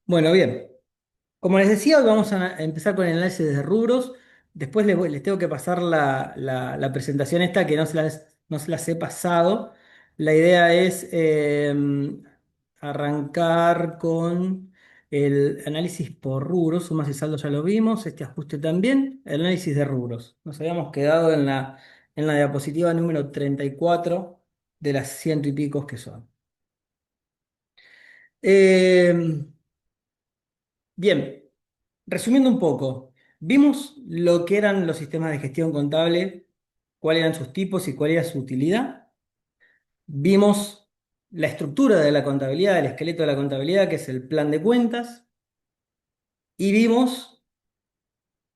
Bueno, bien. Como les decía, hoy vamos a empezar con el análisis de rubros. Después les tengo que pasar la presentación esta que no se las he pasado. La idea es arrancar con el análisis por rubros. Sumas y saldos ya lo vimos. Este ajuste también. El análisis de rubros. Nos habíamos quedado en la diapositiva número 34 de las ciento y picos que son. Eh, Bien. Resumiendo un poco, vimos lo que eran los sistemas de gestión contable, cuáles eran sus tipos y cuál era su utilidad. Vimos la estructura de la contabilidad, el esqueleto de la contabilidad, que es el plan de cuentas. Y vimos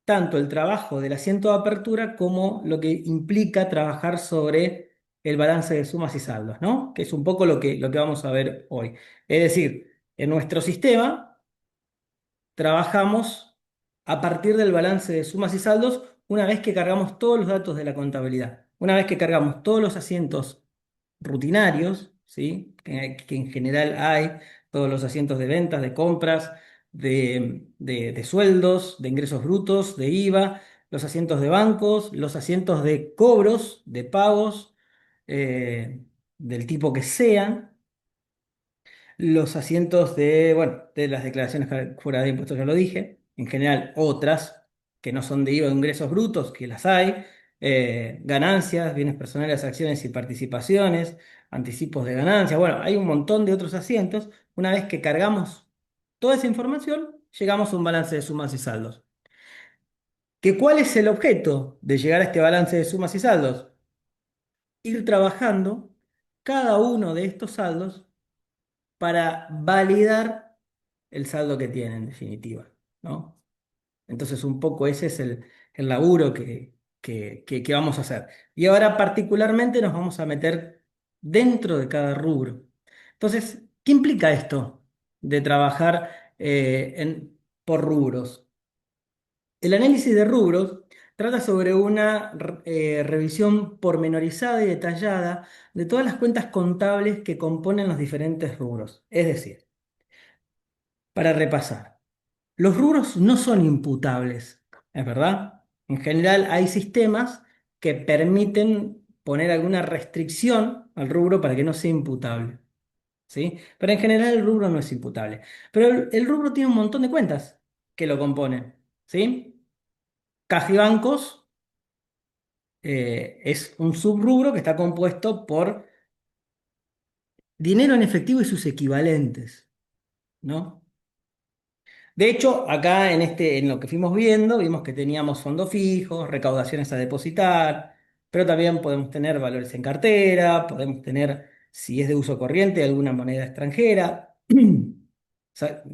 tanto el trabajo del asiento de apertura como lo que implica trabajar sobre el balance de sumas y saldos, ¿no? Que es un poco lo que vamos a ver hoy. Es decir, en nuestro sistema trabajamos a partir del balance de sumas y saldos una vez que cargamos todos los datos de la contabilidad. Una vez que cargamos todos los asientos rutinarios, ¿sí? Que en general hay, todos los asientos de ventas, de compras, de sueldos, de ingresos brutos, de IVA, los asientos de bancos, los asientos de cobros, de pagos, del tipo que sean. Los asientos de, bueno, de las declaraciones fuera de impuestos ya lo dije. En general, otras que no son de IVA de ingresos brutos, que las hay. Ganancias, bienes personales, acciones y participaciones, anticipos de ganancias. Bueno, hay un montón de otros asientos. Una vez que cargamos toda esa información, llegamos a un balance de sumas y saldos. ¿Que cuál es el objeto de llegar a este balance de sumas y saldos? Ir trabajando cada uno de estos saldos para validar el saldo que tiene en definitiva, ¿no? Entonces un poco ese es el laburo que vamos a hacer. Y ahora particularmente nos vamos a meter dentro de cada rubro. Entonces, ¿qué implica esto de trabajar por rubros? El análisis de rubros trata sobre una revisión pormenorizada y detallada de todas las cuentas contables que componen los diferentes rubros. Es decir, para repasar. Los rubros no son imputables, ¿es verdad? En general hay sistemas que permiten poner alguna restricción al rubro para que no sea imputable, ¿sí? Pero en general el rubro no es imputable. Pero el rubro tiene un montón de cuentas que lo componen, ¿sí? Caja y bancos es un subrubro que está compuesto por dinero en efectivo y sus equivalentes, ¿no? De hecho, acá en lo que fuimos viendo, vimos que teníamos fondos fijos, recaudaciones a depositar, pero también podemos tener valores en cartera, podemos tener, si es de uso corriente, alguna moneda extranjera,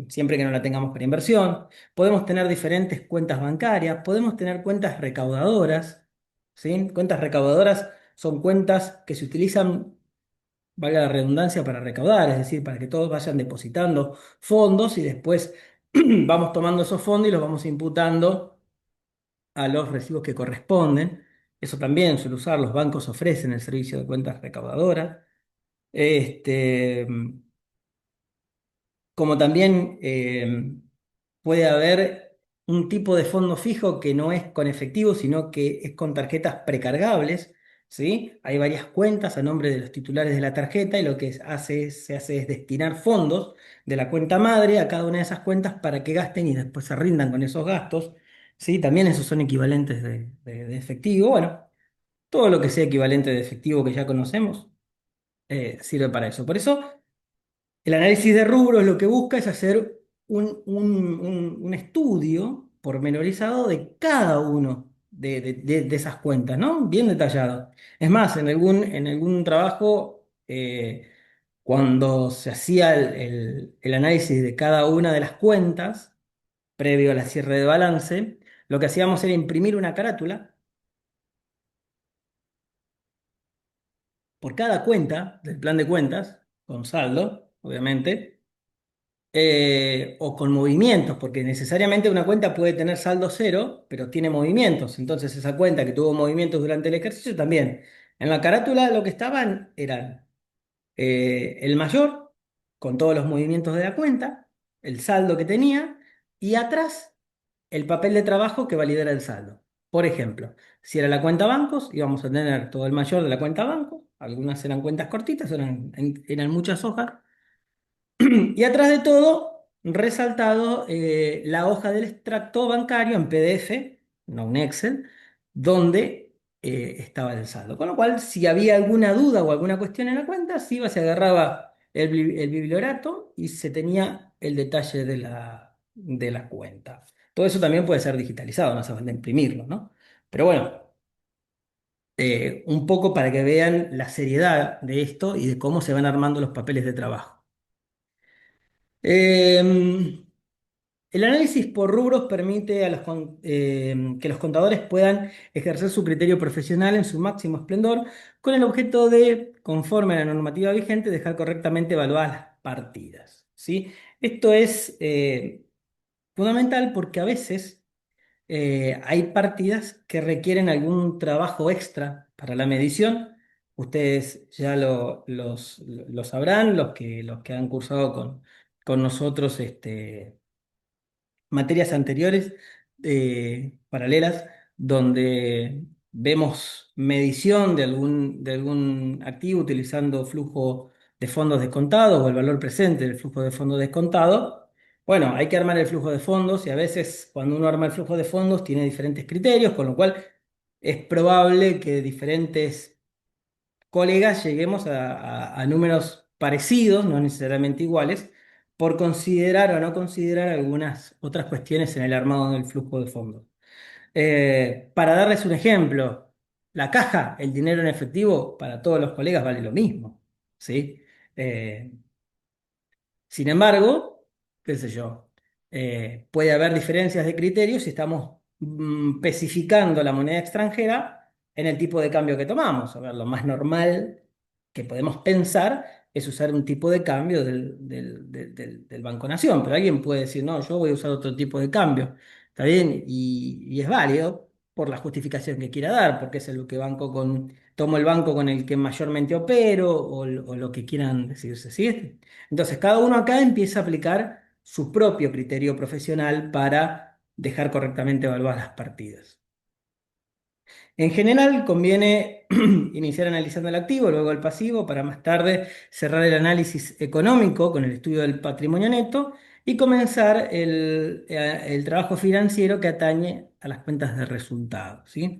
siempre que no la tengamos para inversión. Podemos tener diferentes cuentas bancarias, podemos tener cuentas recaudadoras, ¿sí? Cuentas recaudadoras son cuentas que se utilizan, valga la redundancia, para recaudar, es decir, para que todos vayan depositando fondos y después vamos tomando esos fondos y los vamos imputando a los recibos que corresponden. Eso también suele usar, los bancos ofrecen el servicio de cuentas recaudadoras. Este, Como también puede haber un tipo de fondo fijo que no es con efectivo, sino que es con tarjetas precargables, ¿sí? Hay varias cuentas a nombre de los titulares de la tarjeta y lo que se hace es destinar fondos de la cuenta madre a cada una de esas cuentas para que gasten y después se rindan con esos gastos, ¿sí? También esos son equivalentes de efectivo. Bueno, todo lo que sea equivalente de efectivo que ya conocemos sirve para eso. Por eso... El análisis de rubros lo que busca es hacer un estudio pormenorizado de cada uno de esas cuentas, ¿no? Bien detallado. Es más, en algún trabajo, cuando se hacía el análisis de cada una de las cuentas, previo a la cierre de balance, lo que hacíamos era imprimir una carátula por cada cuenta del plan de cuentas, con saldo, obviamente o con movimientos, porque necesariamente una cuenta puede tener saldo cero, pero tiene movimientos. Entonces esa cuenta que tuvo movimientos durante el ejercicio también. En la carátula lo que estaban eran el mayor, con todos los movimientos de la cuenta, el saldo que tenía y atrás el papel de trabajo que validara el saldo. Por ejemplo, si era la cuenta bancos, íbamos a tener todo el mayor de la cuenta banco, algunas eran cuentas cortitas, eran muchas hojas, y atrás de todo, resaltado la hoja del extracto bancario en PDF, no un Excel, donde estaba el saldo. Con lo cual, si había alguna duda o alguna cuestión en la cuenta, se agarraba el bibliorato y se tenía el detalle de la cuenta. Todo eso también puede ser digitalizado, no hace falta imprimirlo, ¿no? Pero bueno, un poco para que vean la seriedad de esto y de cómo se van armando los papeles de trabajo. Em, El análisis por rubros permite que los contadores puedan ejercer su criterio profesional en su máximo esplendor con el objeto de, conforme a la normativa vigente, dejar correctamente evaluadas las partidas. ¿Sí? Esto es fundamental porque a veces hay partidas que requieren algún trabajo extra para la medición. Ustedes ya lo sabrán, los que han cursado con nosotros materias anteriores paralelas donde vemos medición de algún activo utilizando flujo de fondos descontados o el valor presente del flujo de fondos descontado. Bueno, hay que armar el flujo de fondos y a veces cuando uno arma el flujo de fondos tiene diferentes criterios, con lo cual es probable que diferentes colegas lleguemos a números parecidos, no necesariamente iguales, por considerar o no considerar algunas otras cuestiones en el armado del flujo de fondos. Para darles un ejemplo, la caja, el dinero en efectivo, para todos los colegas vale lo mismo, ¿sí? Eh, Sin embargo, qué sé yo, puede haber diferencias de criterios si estamos especificando la moneda extranjera en el tipo de cambio que tomamos. A ver, lo más normal que podemos pensar es usar un tipo de cambio del Banco Nación, pero alguien puede decir, no, yo voy a usar otro tipo de cambio. Está bien, y es válido por la justificación que quiera dar, porque es el que tomo el banco con el que mayormente opero o lo que quieran decirse, ¿sí? Entonces, cada uno acá empieza a aplicar su propio criterio profesional para dejar correctamente evaluadas las partidas. En general, conviene iniciar analizando el activo, luego el pasivo, para más tarde cerrar el análisis económico con el estudio del patrimonio neto y comenzar el trabajo financiero que atañe a las cuentas de resultados, ¿sí?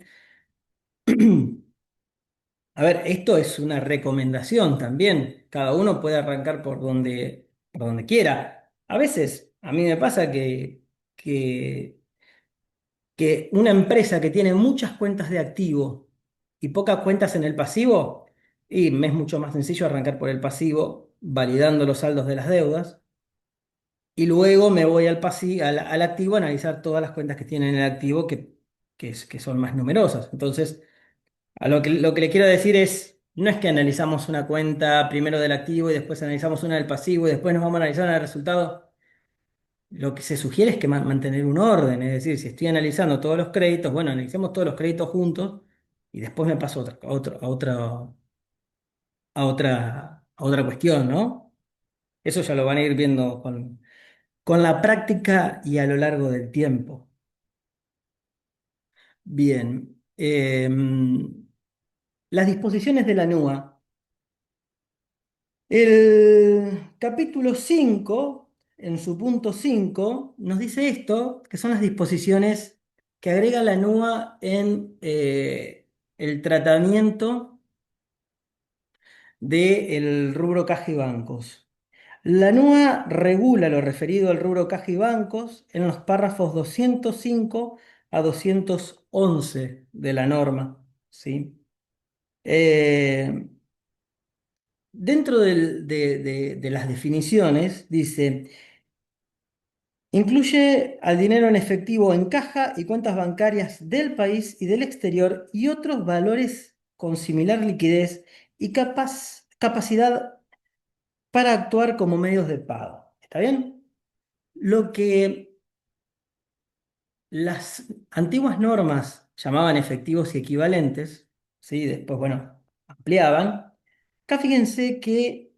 A ver, esto es una recomendación también. Cada uno puede arrancar por donde quiera. A veces, a mí me pasa que, que una empresa que tiene muchas cuentas de activo y pocas cuentas en el pasivo, y me es mucho más sencillo arrancar por el pasivo, validando los saldos de las deudas, y luego me voy al activo a analizar todas las cuentas que tienen en el activo que son más numerosas. Entonces, lo que le quiero decir es, no es que analizamos una cuenta primero del activo y después analizamos una del pasivo y después nos vamos a analizar el resultado. Lo que se sugiere es que mantener un orden, es decir, si estoy analizando todos los créditos, bueno, analicemos todos los créditos juntos y después me paso a otra cuestión, ¿no? Eso ya lo van a ir viendo con la práctica y a lo largo del tiempo. Bien. Las disposiciones de la NUA. El capítulo 5 en su punto 5 nos dice esto, que son las disposiciones que agrega la NUA en el tratamiento del rubro caja y bancos. La NUA regula lo referido al rubro caja y bancos en los párrafos 205 a 211 de la norma, ¿sí? Eh, Dentro de las definiciones dice, incluye al dinero en efectivo en caja y cuentas bancarias del país y del exterior y otros valores con similar liquidez y capacidad para actuar como medios de pago. ¿Está bien? Lo que las antiguas normas llamaban efectivos y equivalentes, ¿sí? Después, bueno, ampliaban. Acá fíjense que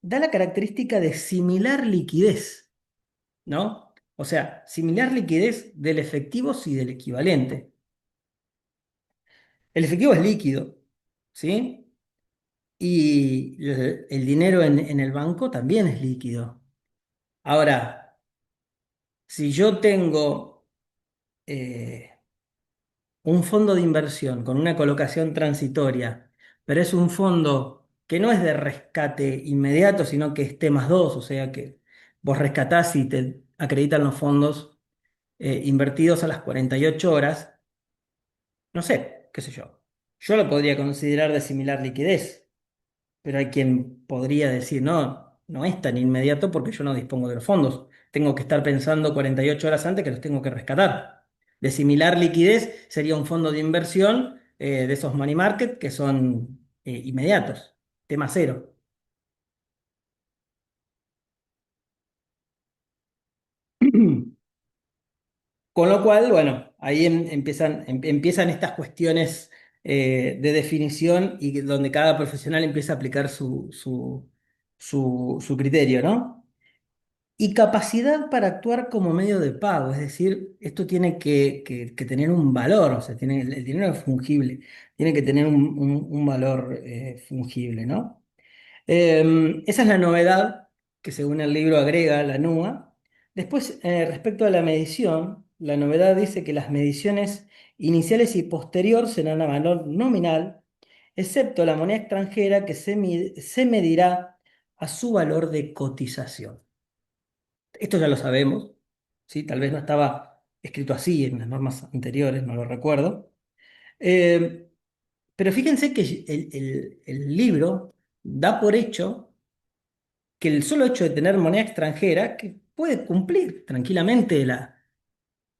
da la característica de similar liquidez, ¿no? O sea, similar liquidez del efectivo y del equivalente. El efectivo es líquido, ¿sí? Y el dinero en el banco también es líquido. Ahora, si yo tengo eh, un fondo de inversión con una colocación transitoria, pero es un fondo que no es de rescate inmediato, sino que es T más 2, o sea que vos rescatás y te acreditan los fondos invertidos a las 48 horas, no sé, qué sé yo. Yo lo podría considerar de similar liquidez, pero hay quien podría decir, no, no es tan inmediato porque yo no dispongo de los fondos. Tengo que estar pensando 48 horas antes que los tengo que rescatar. De similar liquidez sería un fondo de inversión de esos money market que son inmediatos, tema cero. Con lo cual, bueno, ahí empiezan estas cuestiones de definición y donde cada profesional empieza a aplicar su criterio, ¿no? Y capacidad para actuar como medio de pago, es decir, esto tiene que tener un valor, o sea, el dinero es fungible, tiene que tener un valor fungible, ¿no? Esa es la novedad que según el libro agrega la NUA. Después, respecto a la medición, la novedad dice que las mediciones iniciales y posterior serán a valor nominal, excepto la moneda extranjera que se medirá a su valor de cotización. Esto ya lo sabemos, ¿sí? Tal vez no estaba escrito así en las normas anteriores, no lo recuerdo. Eh, pero fíjense que el libro da por hecho que el solo hecho de tener moneda extranjera, que puede cumplir tranquilamente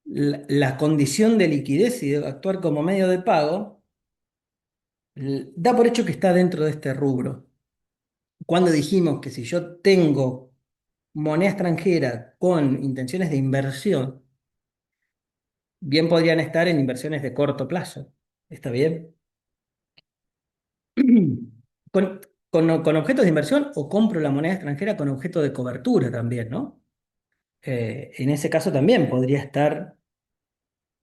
la condición de liquidez y de actuar como medio de pago, da por hecho que está dentro de este rubro. Cuando dijimos que si yo tengo moneda extranjera con intenciones de inversión, bien podrían estar en inversiones de corto plazo. ¿Está bien? Con, con objetos de inversión o compro la moneda extranjera con objeto de cobertura también, ¿no? En ese caso también podría estar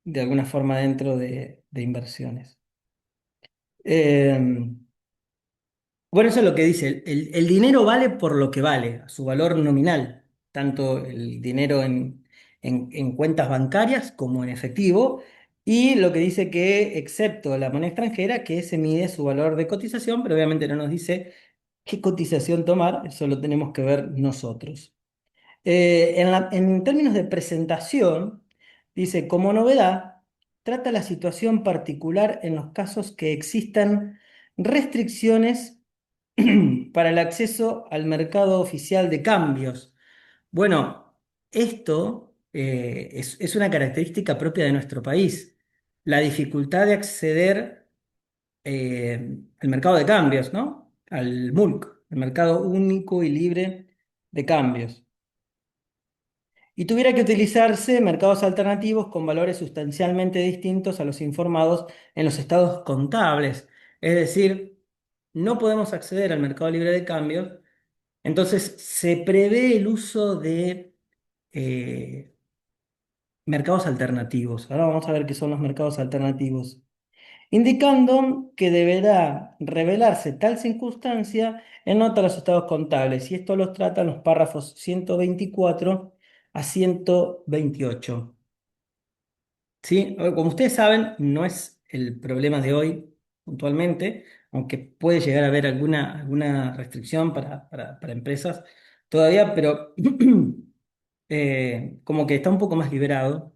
de alguna forma dentro de inversiones. Eh, bueno, eso es lo que dice. El dinero vale por lo que vale, a su valor nominal, tanto el dinero en cuentas bancarias como en efectivo. Y lo que dice que, excepto la moneda extranjera, que se mide su valor de cotización, pero obviamente no nos dice qué cotización tomar, eso lo tenemos que ver nosotros. En términos de presentación, dice, como novedad, trata la situación particular en los casos que existan restricciones para el acceso al mercado oficial de cambios. Bueno, esto es una característica propia de nuestro país, la dificultad de acceder al mercado de cambios, ¿no? Al MULC, el mercado único y libre de cambios, y tuviera que utilizarse mercados alternativos con valores sustancialmente distintos a los informados en los estados contables. Es decir, no podemos acceder al mercado libre de cambios, entonces se prevé el uso de eh, mercados alternativos. Ahora vamos a ver qué son los mercados alternativos, indicando que deberá revelarse tal circunstancia en nota a los estados contables, y esto los tratan los párrafos 124 a 128. ¿Sí? Como ustedes saben, no es el problema de hoy puntualmente, aunque puede llegar a haber alguna restricción para empresas todavía, pero como que está un poco más liberado,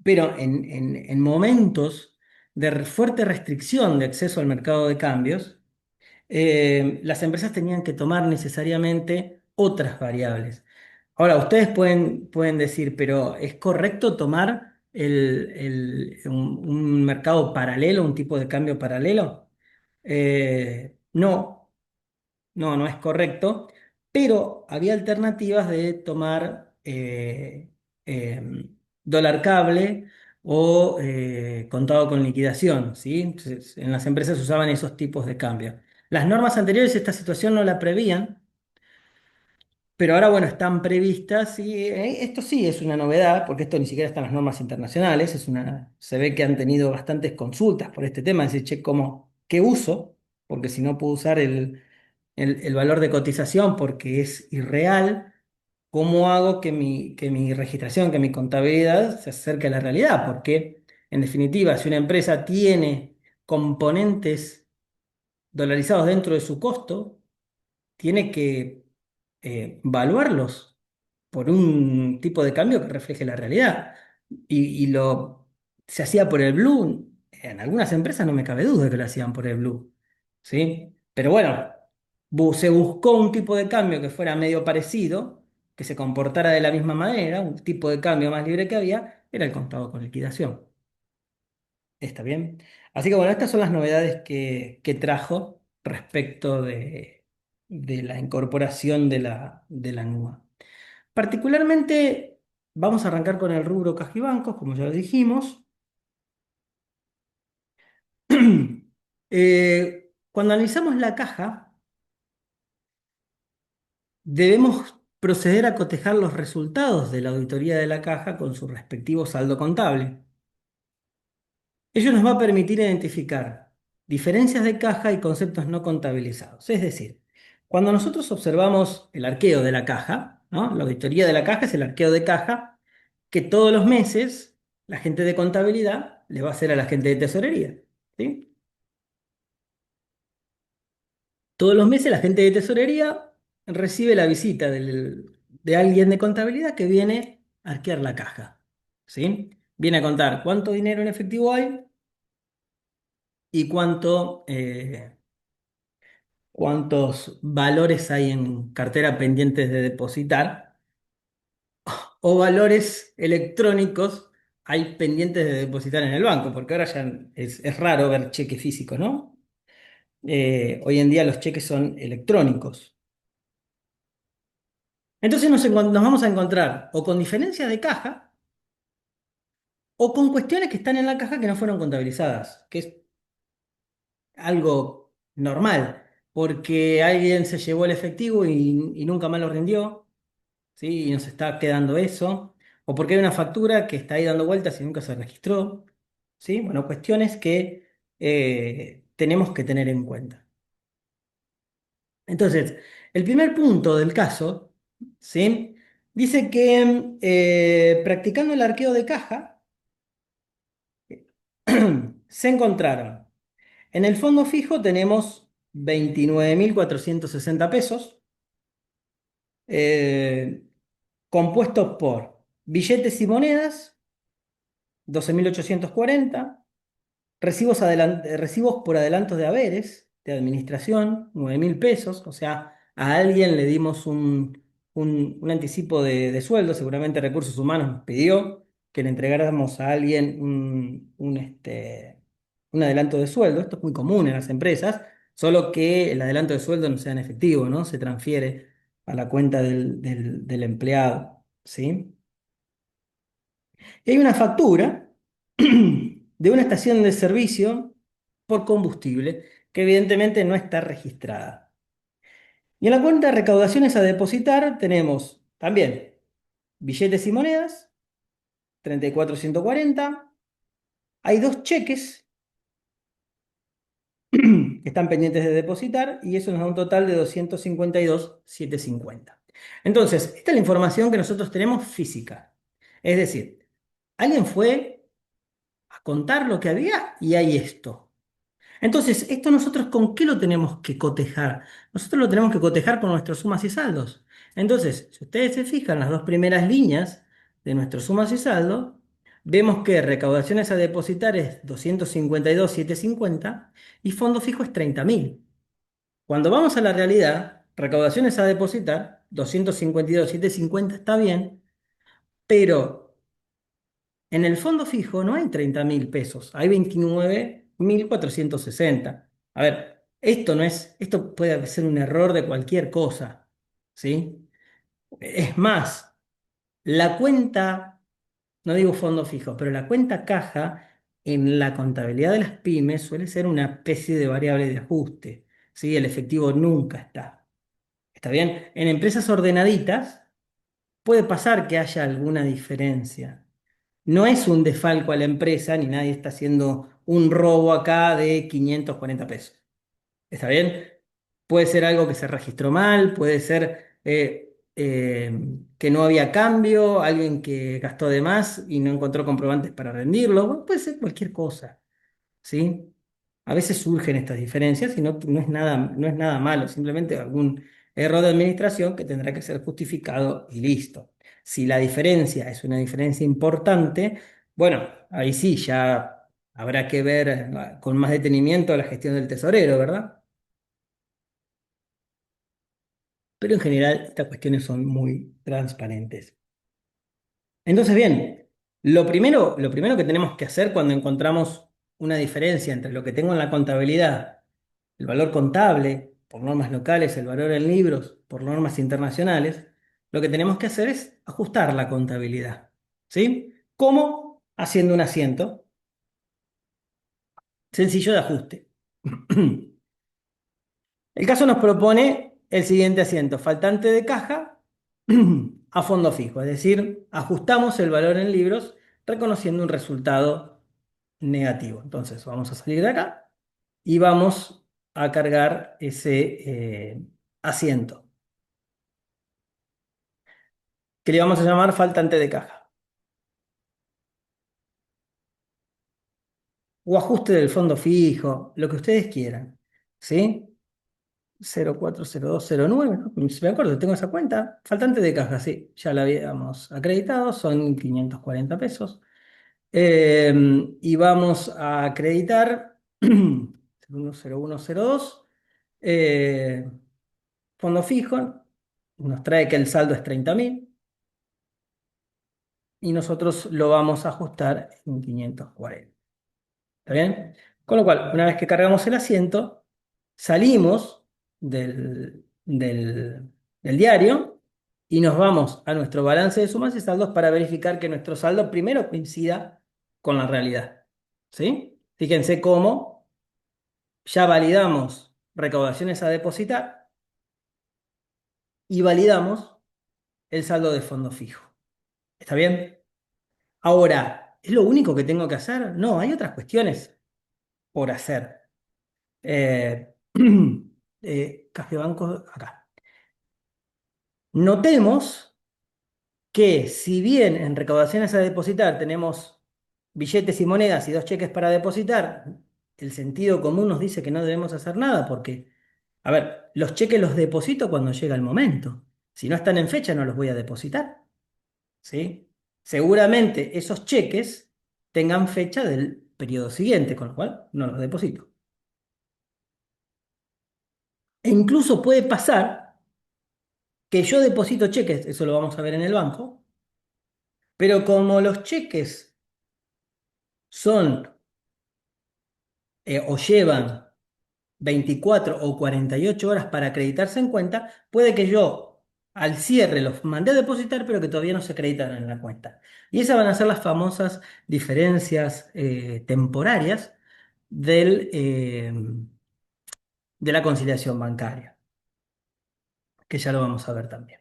pero en momentos de fuerte restricción de acceso al mercado de cambios, las empresas tenían que tomar necesariamente otras variables. Ahora, ustedes pueden decir, pero ¿es correcto tomar un mercado paralelo, un tipo de cambio paralelo? No, no es correcto, pero había alternativas de tomar dólar cable o contado con liquidación, ¿sí? Entonces, en las empresas usaban esos tipos de cambio. Las normas anteriores esta situación no la prevían, pero ahora, bueno, están previstas y esto sí es una novedad, porque esto ni siquiera está en las normas internacionales, se ve que han tenido bastantes consultas por este tema, decir, che, ¿cómo, qué uso? Porque si no puedo usar el valor de cotización porque es irreal, ¿cómo hago que mi registración, que mi contabilidad se acerque a la realidad? Porque, en definitiva, si una empresa tiene componentes dolarizados dentro de su costo, tiene que valuarlos por un tipo de cambio que refleje la realidad. Y se hacía por el blue. En algunas empresas no me cabe duda de que lo hacían por el blue. ¿Sí? Pero bueno, se buscó un tipo de cambio que fuera medio parecido, que se comportara de la misma manera, un tipo de cambio más libre que había, era el contado con liquidación. ¿Está bien? Así que bueno, estas son las novedades que trajo respecto de la incorporación de la NUA. Particularmente, vamos a arrancar con el rubro caja y bancos, como ya lo dijimos. Cuando analizamos la caja, debemos proceder a cotejar los resultados de la auditoría de la caja con su respectivo saldo contable. Ello nos va a permitir identificar diferencias de caja y conceptos no contabilizados. Es decir, cuando nosotros observamos el arqueo de la caja, ¿no? La auditoría de la caja es el arqueo de caja que todos los meses la gente de contabilidad le va a hacer a la gente de tesorería. ¿Sí? Todos los meses la gente de tesorería recibe la visita de alguien de contabilidad que viene a arquear la caja. ¿Sí? Viene a contar cuánto dinero en efectivo hay y cuántos valores hay en cartera pendientes de depositar o valores electrónicos hay pendientes de depositar en el banco, porque ahora ya es raro ver cheques físicos, ¿no? Hoy en día los cheques son electrónicos. Entonces nos vamos a encontrar o con diferencias de caja o con cuestiones que están en la caja que no fueron contabilizadas, que es algo normal, porque alguien se llevó el efectivo y nunca más lo rindió. ¿Sí? Y nos está quedando eso, o porque hay una factura que está ahí dando vueltas y nunca se registró, ¿sí? Bueno, cuestiones que tenemos que tener en cuenta. Entonces, el primer punto del caso, ¿sí? Dice que practicando el arqueo de caja, se encontraron. En el fondo fijo tenemos 29.460 pesos, eh, compuestos por billetes y monedas, 12.840 recibos por adelantos de haberes de administración, 9.000 pesos, o sea, a alguien le dimos un anticipo de sueldo, seguramente Recursos Humanos nos pidió que le entregáramos a alguien un adelanto de sueldo. Esto es muy común en las empresas, solo que el adelanto de sueldo no sea en efectivo, ¿no? Se transfiere a la cuenta del empleado, ¿sí? Y hay una factura de una estación de servicio por combustible que evidentemente no está registrada. Y en la cuenta de recaudaciones a depositar tenemos también billetes y monedas, 34.140. Hay dos cheques que están pendientes de depositar y eso nos da un total de 252.750. Entonces, esta es la información que nosotros tenemos física. Es decir, alguien fue a contar lo que había y hay esto. Entonces, ¿esto nosotros con qué lo tenemos que cotejar? Nosotros lo tenemos que cotejar con nuestros sumas y saldos. Entonces, si ustedes se fijan, las dos primeras líneas de nuestros sumas y saldos, vemos que recaudaciones a depositar es 252.750 y fondo fijo es 30.000. Cuando vamos a la realidad, recaudaciones a depositar, 252.750 está bien, pero en el fondo fijo no hay 30.000 pesos, hay 29.460. A ver, esto puede ser un error de cualquier cosa, ¿sí? Es más, la cuenta, no digo fondo fijo, pero la cuenta caja en la contabilidad de las pymes suele ser una especie de variable de ajuste. ¿sí? El efectivo nunca está. ¿Está bien? En empresas ordenaditas puede pasar que haya alguna diferencia. No es un desfalco a la empresa, ni nadie está haciendo un robo acá de 540 pesos. ¿Está bien? Puede ser algo que se registró mal, puede ser que no había cambio, alguien que gastó de más y no encontró comprobantes para rendirlo. Bueno, puede ser cualquier cosa, ¿sí? A veces surgen estas diferencias y no es nada malo, simplemente algún error de administración que tendrá que ser justificado y listo. Si la diferencia es una diferencia importante, bueno, ahí sí ya habrá que ver con más detenimiento la gestión del tesorero, ¿verdad? Pero en general estas cuestiones son muy transparentes. Entonces, bien, lo primero que tenemos que hacer cuando encontramos una diferencia entre lo que tengo en la contabilidad, el valor contable, por normas locales, el valor en libros, por normas internacionales, lo que tenemos que hacer es ajustar la contabilidad. ¿Sí? ¿Cómo? Haciendo un asiento sencillo de ajuste. El caso nos propone el siguiente asiento, faltante de caja a fondo fijo, es decir, ajustamos el valor en libros reconociendo un resultado negativo. Entonces, vamos a salir de acá y vamos a cargar ese asiento, que le vamos a llamar faltante de caja o ajuste del fondo fijo, lo que ustedes quieran. ¿Sí? 040209, ¿no? Si me acuerdo, tengo esa cuenta. Faltante de caja, sí, ya la habíamos acreditado, son 540 pesos. Eh, y vamos a acreditar 010102, eh, fondo fijo, nos trae que el saldo es 30.000 y nosotros lo vamos a ajustar en 540. ¿Está bien? Con lo cual, una vez que cargamos el asiento, salimos del diario y nos vamos a nuestro balance de sumas y saldos para verificar que nuestro saldo primero coincida con la realidad. ¿Sí? Fíjense cómo ya validamos recaudaciones a depositar y validamos el saldo de fondo fijo. ¿Está bien? Ahora, ¿es lo único que tengo que hacer? No, hay otras cuestiones por hacer. Eh, Caja de Banco, acá. Notemos que si bien en recaudaciones a depositar tenemos billetes y monedas y dos cheques para depositar, el sentido común nos dice que no debemos hacer nada porque, a ver, los cheques los deposito cuando llega el momento. Si no están en fecha, no los voy a depositar, ¿sí? Seguramente esos cheques tengan fecha del periodo siguiente, con lo cual no los deposito. E incluso puede pasar que yo deposito cheques, eso lo vamos a ver en el banco, pero como los cheques son o llevan 24 o 48 horas para acreditarse en cuenta, puede que yo al cierre los mandé a depositar, pero que todavía no se acreditan en la cuenta. Y esas van a ser las famosas diferencias temporarias de la conciliación bancaria, que ya lo vamos a ver también.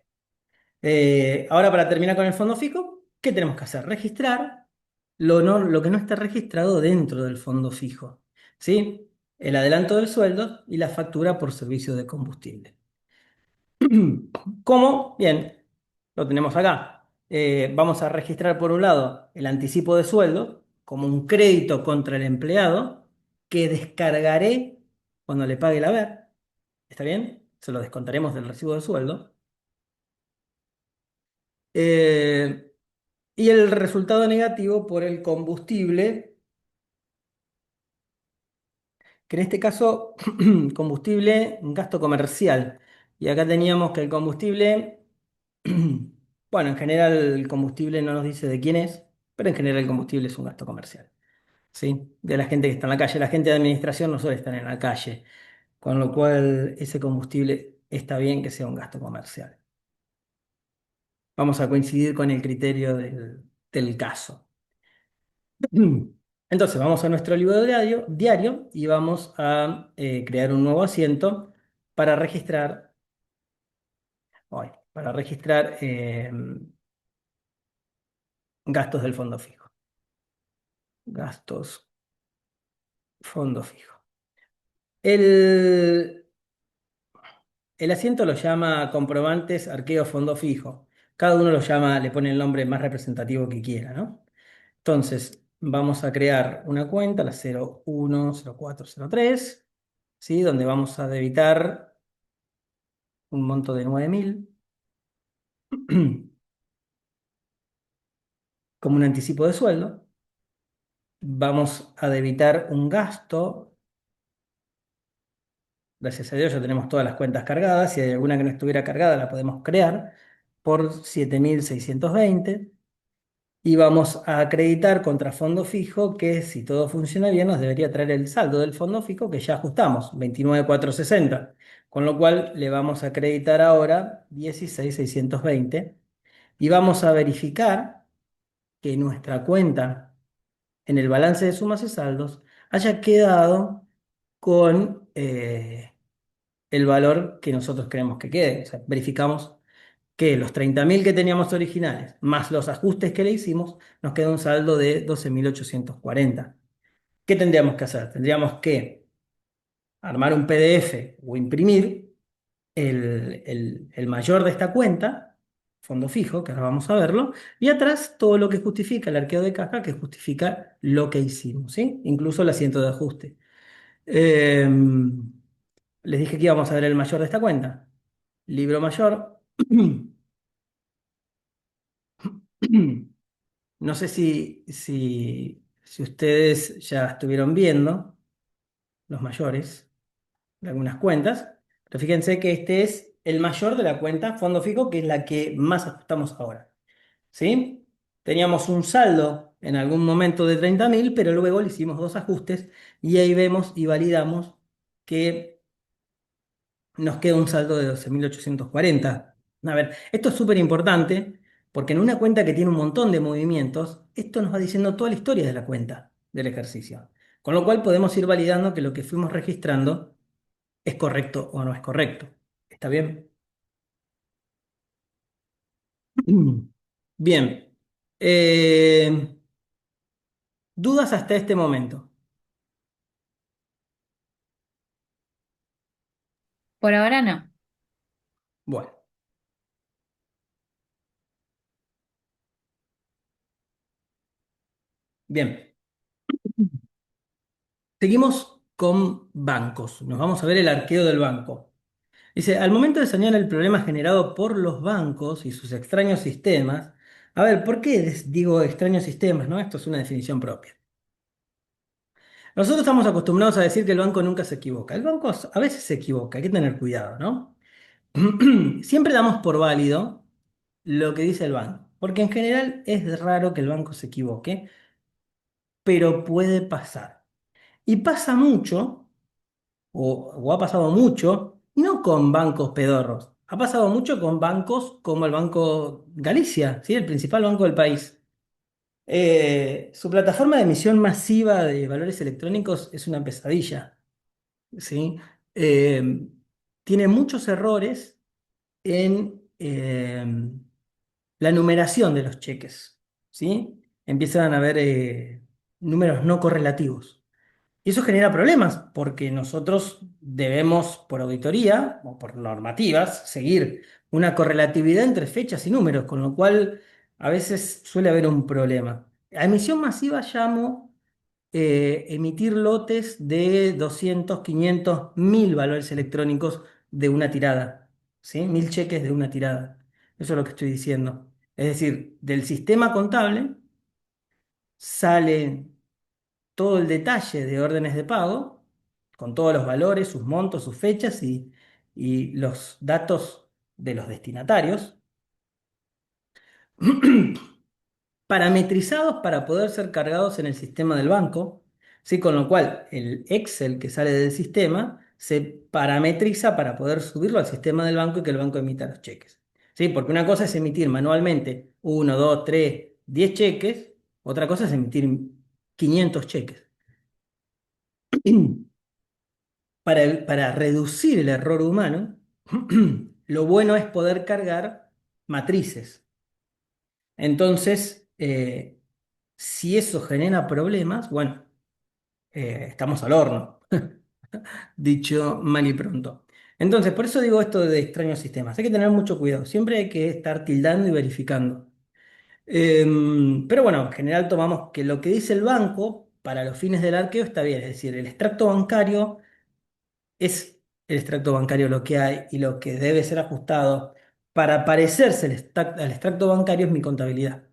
Ahora, para terminar con el fondo fijo, ¿qué tenemos que hacer? Registrar lo que no está registrado dentro del fondo fijo, ¿sí? El adelanto del sueldo y la factura por servicio de combustible. ¿Cómo? Bien, lo tenemos acá. Vamos a registrar por un lado el anticipo de sueldo como un crédito contra el empleado que descargaré cuando le pague el haber. ¿Está bien? Se lo descontaremos del recibo de sueldo. Eh, y el resultado negativo por el combustible, que en este caso, combustible, gasto comercial. Y acá teníamos que el combustible, bueno, en general el combustible no nos dice de quién es, pero en general el combustible es un gasto comercial, ¿sí? De la gente que está en la calle. La gente de administración no suele estar en la calle, con lo cual ese combustible está bien que sea un gasto comercial. Vamos a coincidir con el criterio del caso. Entonces vamos a nuestro libro diario y vamos a crear un nuevo asiento para registrar, para registrar gastos del fondo fijo. Gastos, fondo fijo. El, el asiento lo llama comprobantes, arqueo, fondo fijo. Cada uno lo llama, le pone el nombre más representativo que quiera, ¿no? Entonces, vamos a crear una cuenta, la 010403, ¿sí? Donde vamos a debitar un monto de 9.000 como un anticipo de sueldo. Vamos a debitar un gasto. Gracias a Dios ya tenemos todas las cuentas cargadas. Si hay alguna que no estuviera cargada, la podemos crear por 7.620. Y vamos a acreditar contra fondo fijo que si todo funciona bien nos debería traer el saldo del fondo fijo que ya ajustamos, 29.460. Con lo cual le vamos a acreditar ahora 16.620 y vamos a verificar que nuestra cuenta en el balance de sumas y saldos haya quedado con el valor que nosotros queremos que quede. O sea, verificamos que los 30.000 que teníamos originales, más los ajustes que le hicimos, nos queda un saldo de 12.840. ¿Qué tendríamos que hacer? Tendríamos que armar un PDF o imprimir el mayor de esta cuenta, fondo fijo, que ahora vamos a verlo, y atrás todo lo que justifica el arqueo de caja, que justifica lo que hicimos, ¿sí? Incluso el asiento de ajuste. Les dije que íbamos a ver el mayor de esta cuenta. Libro mayor. No sé si ustedes ya estuvieron viendo los mayores de algunas cuentas, pero fíjense que este es el mayor de la cuenta fondo fijo, que es la que más ajustamos ahora. ¿Sí? Teníamos un saldo en algún momento de 30.000, pero luego le hicimos dos ajustes y ahí vemos y validamos que nos queda un saldo de 12.840. A ver, esto es súper importante porque en una cuenta que tiene un montón de movimientos, esto nos va diciendo toda la historia de la cuenta del ejercicio. Con lo cual podemos ir validando que lo que fuimos registrando es correcto o no es correcto. ¿Está bien? Bien. Eh, ¿Dudas hasta este momento? Por ahora no. Bueno, bien. Seguimos con bancos. Nos vamos a ver el arqueo del banco. Dice, al momento de señalar el problema generado por los bancos y sus extraños sistemas, a ver, ¿por qué digo extraños sistemas, no? Esto es una definición propia. Nosotros estamos acostumbrados a decir que el banco nunca se equivoca. El banco a veces se equivoca, hay que tener cuidado, ¿no? Siempre damos por válido lo que dice el banco, porque en general es raro que el banco se equivoque, pero puede pasar. Y pasa mucho, o ha pasado mucho, no con bancos pedorros, ha pasado mucho con bancos como el Banco Galicia, ¿sí? El principal banco del país. Su plataforma de emisión masiva de valores electrónicos es una pesadilla, ¿sí? Eh, Tiene muchos errores en la numeración de los cheques, ¿sí? Empiezan a haber números no correlativos. Y eso genera problemas porque nosotros debemos, por auditoría o por normativas, seguir una correlatividad entre fechas y números, con lo cual a veces suele haber un problema. A emisión masiva llamo emitir lotes de 200, 500, 1.000 valores electrónicos de una tirada, ¿sí? 1.000 cheques de una tirada. Eso es lo que estoy diciendo. Es decir, del sistema contable sale todo el detalle de órdenes de pago, con todos los valores, sus montos, sus fechas y los datos de los destinatarios, parametrizados para poder ser cargados en el sistema del banco, ¿sí? Con lo cual el Excel que sale del sistema se parametriza para poder subirlo al sistema del banco y que el banco emita los cheques. ¿Sí? Porque una cosa es emitir manualmente uno, 2, 3, 10 cheques, otra cosa es emitir 500 cheques. Para reducir el error humano, lo bueno es poder cargar matrices. Entonces, si eso genera problemas, bueno, estamos al horno, dicho mal y pronto. Entonces, por eso digo esto de extraños sistemas. Hay que tener mucho cuidado. Siempre hay que estar tildando y verificando. Pero bueno, en general tomamos que lo que dice el banco para los fines del arqueo está bien. Es decir, el extracto bancario es el extracto bancario lo que hay y lo que debe ser ajustado para parecerse al extracto bancario es mi contabilidad.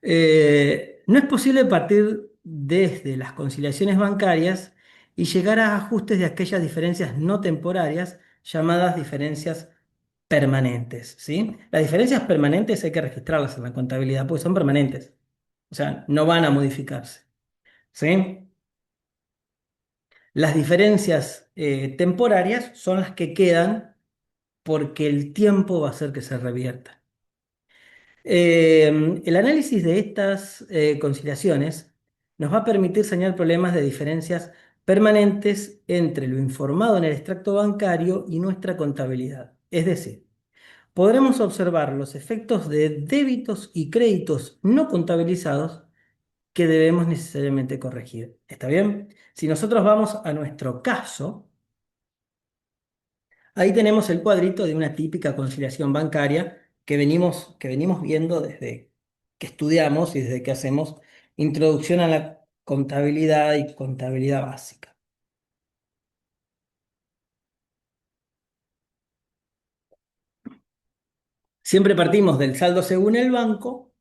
No es posible partir desde las conciliaciones bancarias y llegar a ajustes de aquellas diferencias no temporarias llamadas diferencias permanentes, ¿sí? Las diferencias permanentes hay que registrarlas en la contabilidad porque son permanentes, o sea, no van a modificarse, ¿sí? Las diferencias temporarias son las que quedan porque el tiempo va a hacer que se revierta. El análisis de estas conciliaciones nos va a permitir señalar problemas de diferencias permanentes entre lo informado en el extracto bancario y nuestra contabilidad. Es decir, podremos observar los efectos de débitos y créditos no contabilizados que debemos necesariamente corregir. ¿Está bien? Si nosotros vamos a nuestro caso, ahí tenemos el cuadrito de una típica conciliación bancaria que venimos viendo desde que estudiamos y desde que hacemos introducción a la contabilidad y contabilidad básica. Siempre partimos del saldo según el banco,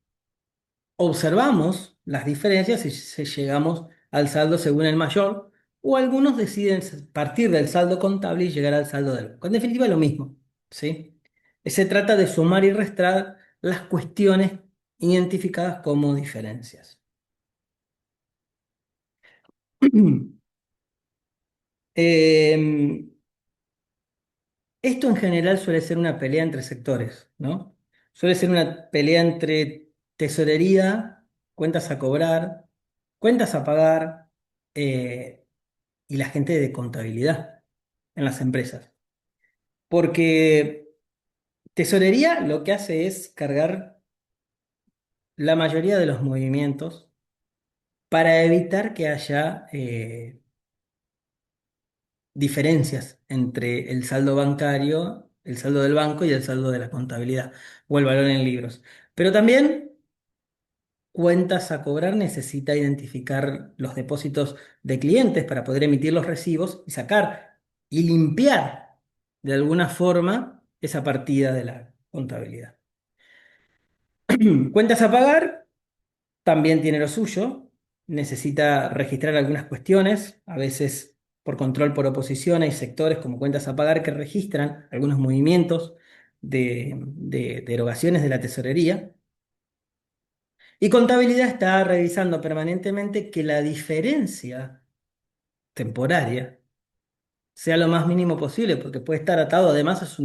observamos las diferencias y llegamos al saldo según el mayor, o algunos deciden partir del saldo contable y llegar al saldo del banco. En definitiva, lo mismo, ¿sí? Se trata de sumar y restar las cuestiones identificadas como diferencias. Em, Esto en general suele ser una pelea entre sectores, ¿no? Suele ser una pelea entre tesorería, cuentas a cobrar, cuentas a pagar y la gente de contabilidad en las empresas. Porque tesorería lo que hace es cargar la mayoría de los movimientos para evitar que haya diferencias entre el saldo bancario, el saldo del banco y el saldo de la contabilidad o el valor en libros. Pero también cuentas a cobrar necesita identificar los depósitos de clientes para poder emitir los recibos y sacar y limpiar de alguna forma esa partida de la contabilidad. Cuentas a pagar también tiene lo suyo, necesita registrar algunas cuestiones, a veces por control por oposición hay sectores como cuentas a pagar que registran algunos movimientos de erogaciones de la tesorería. Y contabilidad está revisando permanentemente que la diferencia temporaria sea lo más mínimo posible, porque puede estar atado además a sus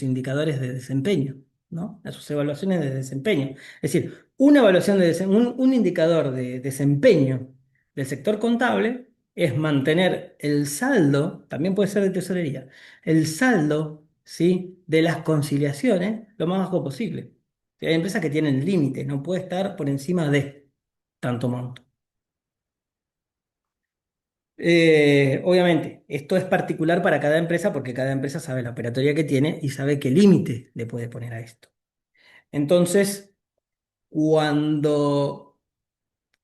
indicadores de desempeño, ¿no? A sus evaluaciones de desempeño. Es decir, una evaluación un indicador de desempeño del sector contable es mantener el saldo, también puede ser de tesorería, el saldo, ¿sí?, de las conciliaciones lo más bajo posible. Hay empresas que tienen límites, no puede estar por encima de tanto monto. Obviamente, esto es particular para cada empresa porque cada empresa sabe la operatoria que tiene y sabe qué límite le puede poner a esto. Entonces, cuando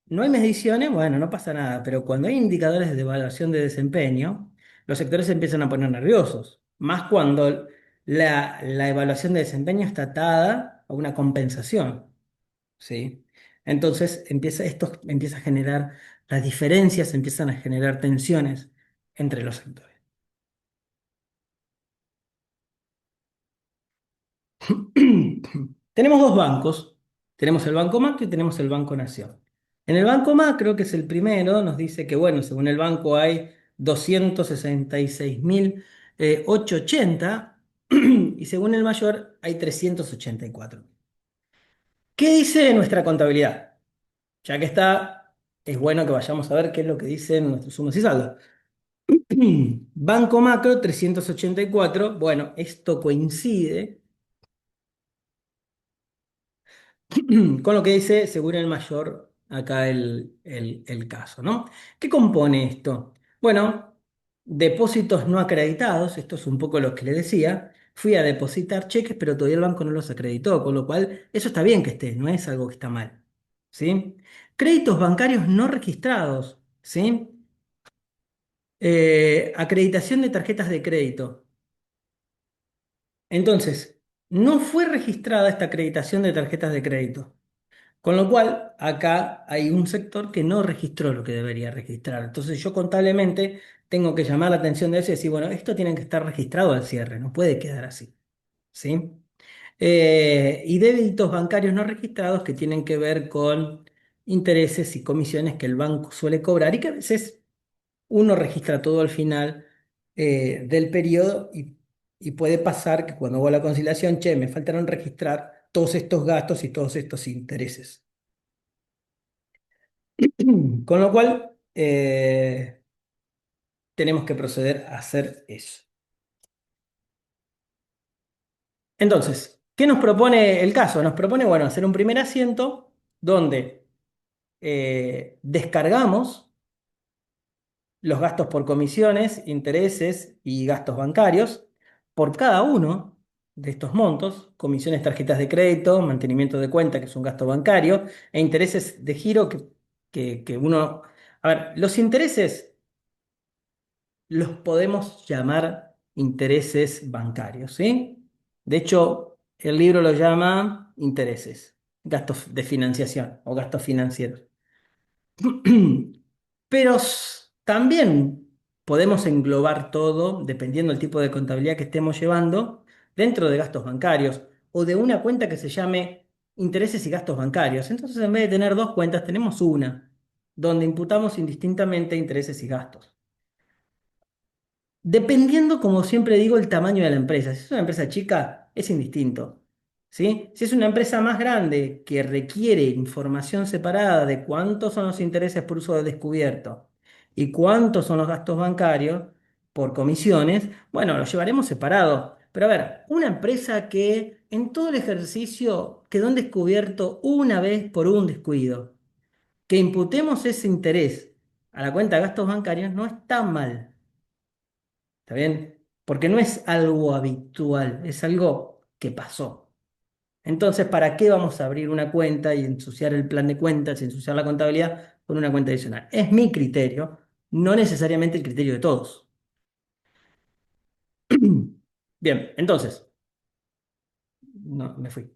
no hay mediciones, bueno, no pasa nada, pero cuando hay indicadores de evaluación de desempeño, los sectores se empiezan a poner nerviosos, más cuando la evaluación de desempeño está atada a una compensación. ¿Sí? Entonces esto empieza a generar, las diferencias empiezan a generar tensiones entre los sectores. Tenemos dos bancos, tenemos el Banco Macro y tenemos el Banco Nación. En el Banco Macro, que es el primero, nos dice que, bueno, según el banco hay 266.880 y según el mayor hay 384. ¿Qué dice nuestra contabilidad? Ya que está es bueno que vayamos a ver qué es lo que dicen nuestros sumos y saldos. Banco Macro 384. Bueno, esto coincide con lo que dice según el mayor acá el caso, ¿no? ¿Qué compone esto? Bueno, depósitos no acreditados, esto es un poco lo que le decía. Fui a depositar cheques, pero todavía el banco no los acreditó, con lo cual eso está bien que esté, no es algo que está mal, ¿sí? Créditos bancarios no registrados, ¿sí? Acreditación de tarjetas de crédito. Entonces, no fue registrada esta acreditación de tarjetas de crédito. Con lo cual, acá hay un sector que no registró lo que debería registrar. Entonces, yo contablemente tengo que llamar la atención de eso y decir, bueno, esto tiene que estar registrado al cierre, no puede quedar así. ¿Sí? Y débitos bancarios no registrados que tienen que ver con intereses y comisiones que el banco suele cobrar y que a veces uno registra todo al final del periodo y puede pasar que cuando hago la conciliación, che, me faltaron registrar todos estos gastos y todos estos intereses. Con lo cual, tenemos que proceder a hacer eso. Entonces, ¿qué nos propone el caso? Nos propone, bueno, hacer un primer asiento donde descargamos los gastos por comisiones, intereses y gastos bancarios por cada uno de estos montos, comisiones, tarjetas de crédito, mantenimiento de cuenta, que es un gasto bancario, e intereses de giro que uno... A ver, los intereses los podemos llamar intereses bancarios, ¿sí? De hecho, el libro lo llama intereses, gastos de financiación o gastos financieros. Pero también podemos englobar todo, dependiendo del tipo de contabilidad que estemos llevando, dentro de gastos bancarios o de una cuenta que se llame intereses y gastos bancarios. Entonces, en vez de tener dos cuentas, tenemos una, donde imputamos indistintamente intereses y gastos. Dependiendo, como siempre digo, el tamaño de la empresa. Si es una empresa chica, es indistinto. ¿Sí? Si es una empresa más grande que requiere información separada de cuántos son los intereses por uso de descubierto y cuántos son los gastos bancarios por comisiones, bueno, los llevaremos separado. Pero a ver, una empresa que en todo el ejercicio quedó en descubierto una vez por un descuido, que imputemos ese interés a la cuenta de gastos bancarios no está mal. ¿Está bien? Porque no es algo habitual, es algo que pasó. Entonces, ¿para qué vamos a abrir una cuenta y ensuciar el plan de cuentas, ensuciar la contabilidad con una cuenta adicional? Es mi criterio, no necesariamente el criterio de todos. Bien, entonces, no, me fui.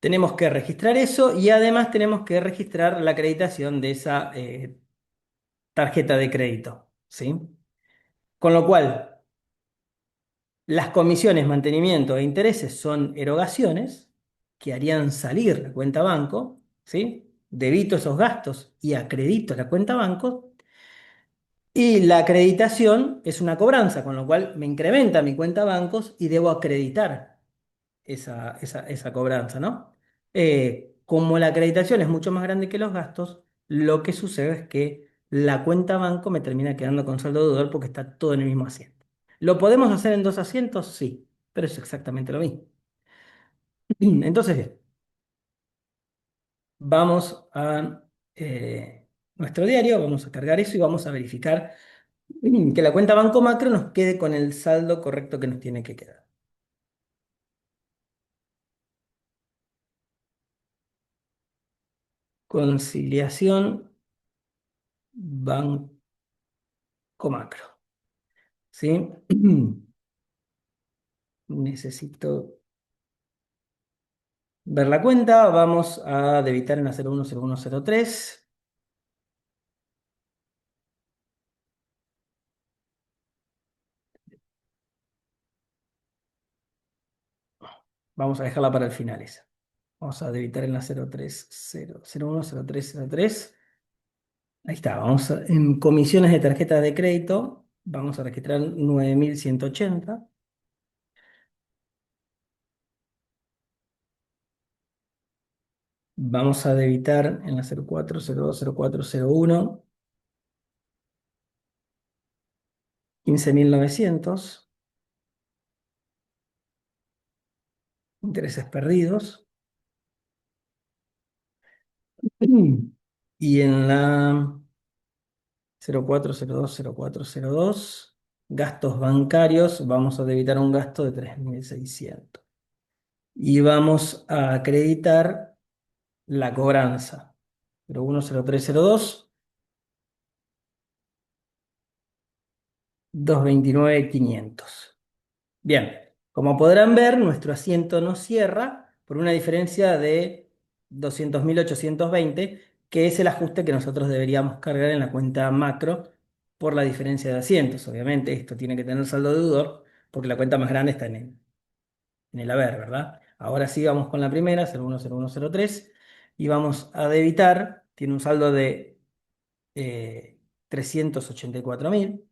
Tenemos que registrar eso y además tenemos que registrar la acreditación de esa tarjeta de crédito, ¿sí? Con lo cual, las comisiones, mantenimiento e intereses son erogaciones que harían salir la cuenta banco, ¿sí? Debito esos gastos y acredito la cuenta banco. Y la acreditación es una cobranza, con lo cual me incrementa mi cuenta bancos y debo acreditar esa cobranza, ¿no? Como la acreditación es mucho más grande que los gastos, lo que sucede es que la cuenta banco me termina quedando con saldo deudor porque está todo en el mismo asiento. ¿Lo podemos hacer en dos asientos? Sí, pero es exactamente lo mismo. Entonces, bien, vamos a nuestro diario, vamos a cargar eso y vamos a verificar que la cuenta Banco Macro nos quede con el saldo correcto que nos tiene que quedar. Conciliación Banco Macro. ¿Sí? Necesito ver la cuenta. Vamos a debitar en la 010103. Vamos a dejarla para el final esa. Vamos a debitar en la 010303. Ahí está. En comisiones de tarjeta de crédito. Vamos a registrar 9180. Vamos a debitar en la 04, 02, 04, 01, 15.900 intereses perdidos. Y en la 04, 02, 04, 02, gastos bancarios, vamos a debitar un gasto de 3.600. Y vamos a acreditar la cobranza. 01, 03, 02, 229.500. Bien, como podrán ver, nuestro asiento nos cierra por una diferencia de 200.820, que es el ajuste que nosotros deberíamos cargar en la cuenta macro por la diferencia de asientos. Obviamente, esto tiene que tener saldo deudor porque la cuenta más grande está en el haber, ¿verdad? Ahora sí vamos con la primera, 010103, y vamos a debitar, tiene un saldo de 384.000.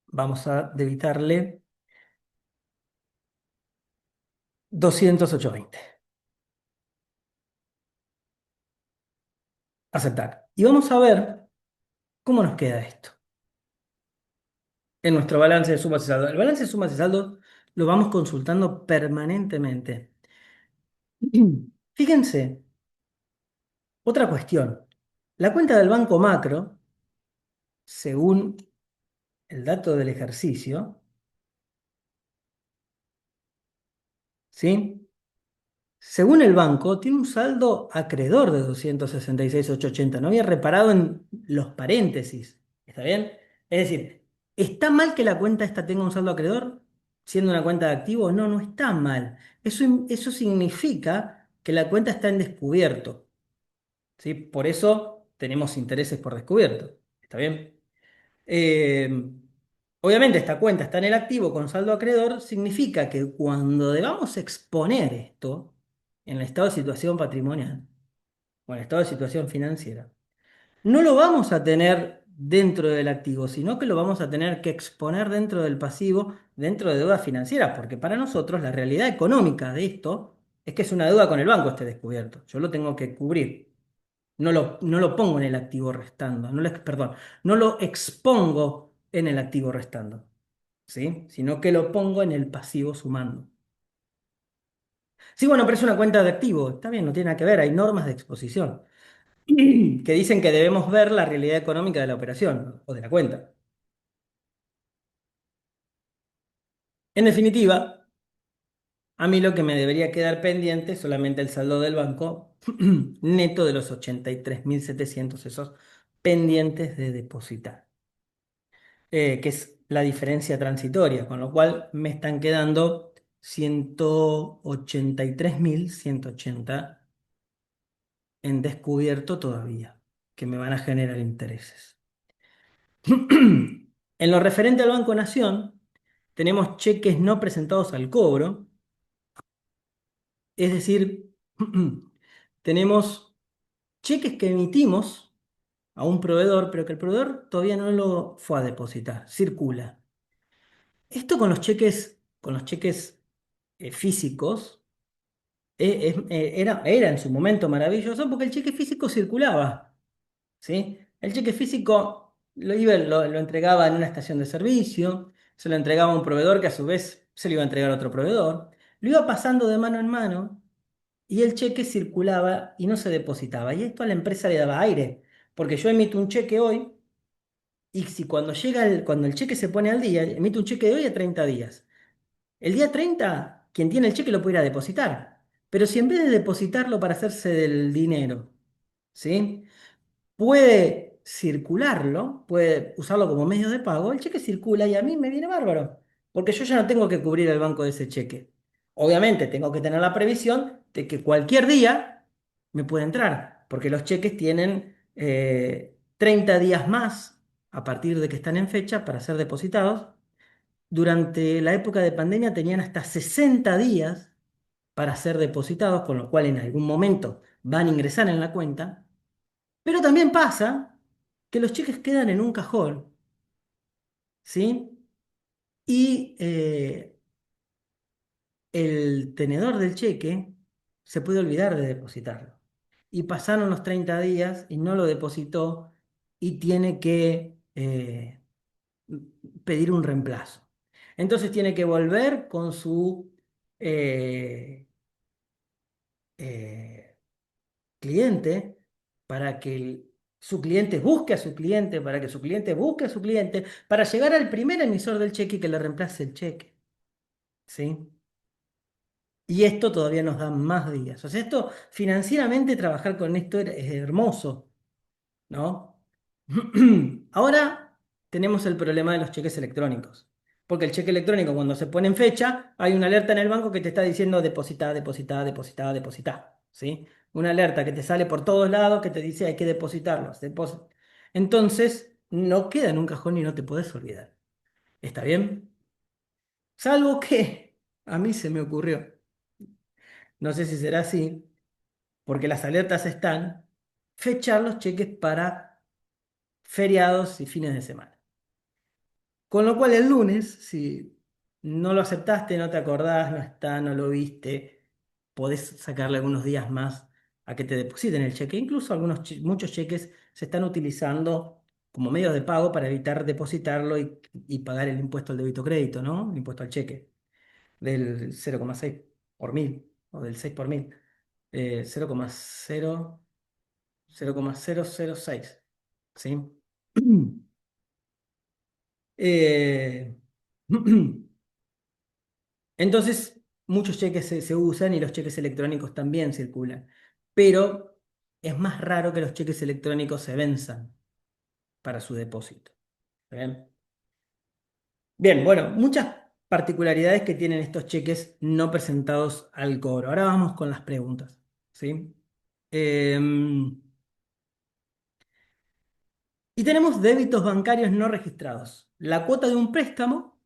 Vamos a debitarle 208.20. Aceptar. Y vamos a ver cómo nos queda esto en nuestro balance de sumas y saldos. El balance de sumas y saldos lo vamos consultando permanentemente. Fíjense, otra cuestión. La cuenta del banco macro, según el dato del ejercicio, ¿sí? Según el banco, tiene un saldo acreedor de 266.880. No había reparado en los paréntesis. ¿Está bien? Es decir, ¿está mal que la cuenta esta tenga un saldo acreedor siendo una cuenta de activo? No, no está mal. Eso significa que la cuenta está en descubierto. ¿Sí? Por eso tenemos intereses por descubierto. ¿Está bien? Eh, Obviamente esta cuenta está en el activo con saldo acreedor, significa que cuando debamos exponer esto en el estado de situación patrimonial o en el estado de situación financiera, no lo vamos a tener dentro del activo, sino que lo vamos a tener que exponer dentro del pasivo, dentro de deudas financieras, porque para nosotros la realidad económica de esto es que es una deuda con el banco este descubierto. Yo lo tengo que cubrir. No lo pongo en el activo restando, perdón, no lo expongo en el activo restando, ¿sí? Sino que lo pongo en el pasivo sumando. Sí, bueno, pero es una cuenta de activo, está bien, no tiene nada que ver, hay normas de exposición que dicen que debemos ver la realidad económica de la operación o de la cuenta. En definitiva, a mí lo que me debería quedar pendiente es solamente el saldo del banco neto de los 83.700 esos pendientes de depositar. Que es la diferencia transitoria, con lo cual me están quedando 183.180 en descubierto todavía, que me van a generar intereses. En lo referente al Banco Nación, tenemos cheques no presentados al cobro, es decir, tenemos cheques que emitimos a un proveedor, pero que el proveedor todavía no lo fue a depositar, circula. Esto con los cheques físicos, era en su momento maravilloso porque el cheque físico circulaba, ¿sí? El cheque físico lo entregaba en una estación de servicio, se lo entregaba a un proveedor que a su vez se lo iba a entregar a otro proveedor, lo iba pasando de mano en mano y el cheque circulaba y no se depositaba. Y esto a la empresa le daba aire, porque yo emito un cheque hoy y si cuando el cheque se pone al día, emito un cheque de hoy a 30 días. El día 30 quien tiene el cheque lo puede ir a depositar. Pero si en vez de depositarlo para hacerse del dinero, ¿sí? Puede circularlo, puede usarlo como medio de pago, el cheque circula y a mí me viene bárbaro, porque yo ya no tengo que cubrir el banco de ese cheque. Obviamente tengo que tener la previsión de que cualquier día me puede entrar, porque los cheques tienen 30 días más a partir de que están en fecha para ser depositados. Durante la época de pandemia tenían hasta 60 días para ser depositados, con lo cual en algún momento van a ingresar en la cuenta. Pero también pasa que los cheques quedan en un cajón, ¿sí? Y el tenedor del cheque, se puede olvidar de depositarlo. Y pasaron los 30 días y no lo depositó y tiene que pedir un reemplazo. Entonces tiene que volver con su eh, eh, cliente para que su cliente busque a su cliente, para que su cliente busque a su cliente, para llegar al primer emisor del cheque y que le reemplace el cheque. ¿Sí? Y esto todavía nos da más días. O sea, esto financieramente trabajar con esto es hermoso, ¿no? Ahora tenemos el problema de los cheques electrónicos. Porque el cheque electrónico, cuando se pone en fecha, hay una alerta en el banco que te está diciendo depositá, depositá, depositá, depositá. ¿Sí? Una alerta que te sale por todos lados que te dice hay que depositarlos. Entonces, no queda en un cajón y no te puedes olvidar. ¿Está bien? Salvo que a mí se me ocurrió. No sé si será así, porque las alertas están fechar los cheques para feriados y fines de semana. Con lo cual el lunes, si no lo aceptaste, no te acordás, no está, no lo viste, podés sacarle algunos días más a que te depositen el cheque. Incluso muchos cheques se están utilizando como medios de pago para evitar depositarlo y pagar el impuesto al débito crédito, ¿no? El impuesto al cheque del 0,6 por mil o del 6 por mil. 0,006. ¿Sí? Eh, entonces, muchos cheques se usan y los cheques electrónicos también circulan, pero es más raro que los cheques electrónicos se venzan para su depósito. ¿Bien? Bien, bueno, muchas particularidades que tienen estos cheques no presentados al cobro. Ahora vamos con las preguntas. ¿Sí? Em, y tenemos débitos bancarios no registrados. La cuota de un préstamo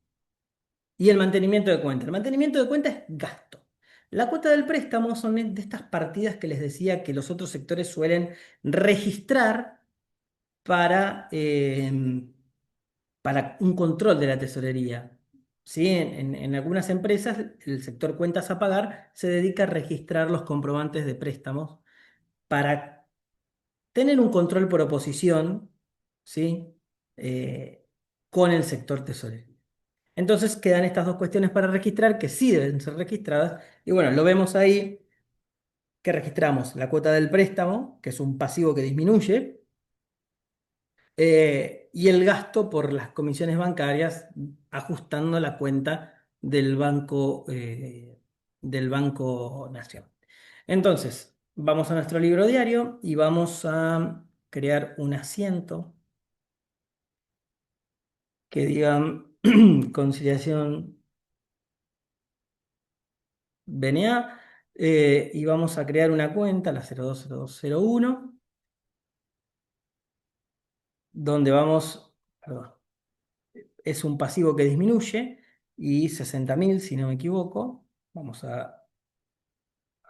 y el mantenimiento de cuenta. El mantenimiento de cuenta es gasto. La cuota del préstamo son de estas partidas que les decía que los otros sectores suelen registrar para, para un control de la tesorería. ¿Sí? En algunas empresas, el sector cuentas a pagar se dedica a registrar los comprobantes de préstamos para tener un control por oposición, ¿sí? Eh, con el sector tesorería. Entonces quedan estas dos cuestiones para registrar que sí deben ser registradas. Y bueno, lo vemos ahí que registramos la cuota del préstamo, que es un pasivo que disminuye, y el gasto por las comisiones bancarias, ajustando la cuenta del Banco Nación. Entonces, vamos a nuestro libro diario y vamos a crear un asiento que diga conciliación BNA, y vamos a crear una cuenta, la 020201, donde vamos, perdón, es un pasivo que disminuye y 60.000, si no me equivoco. Vamos a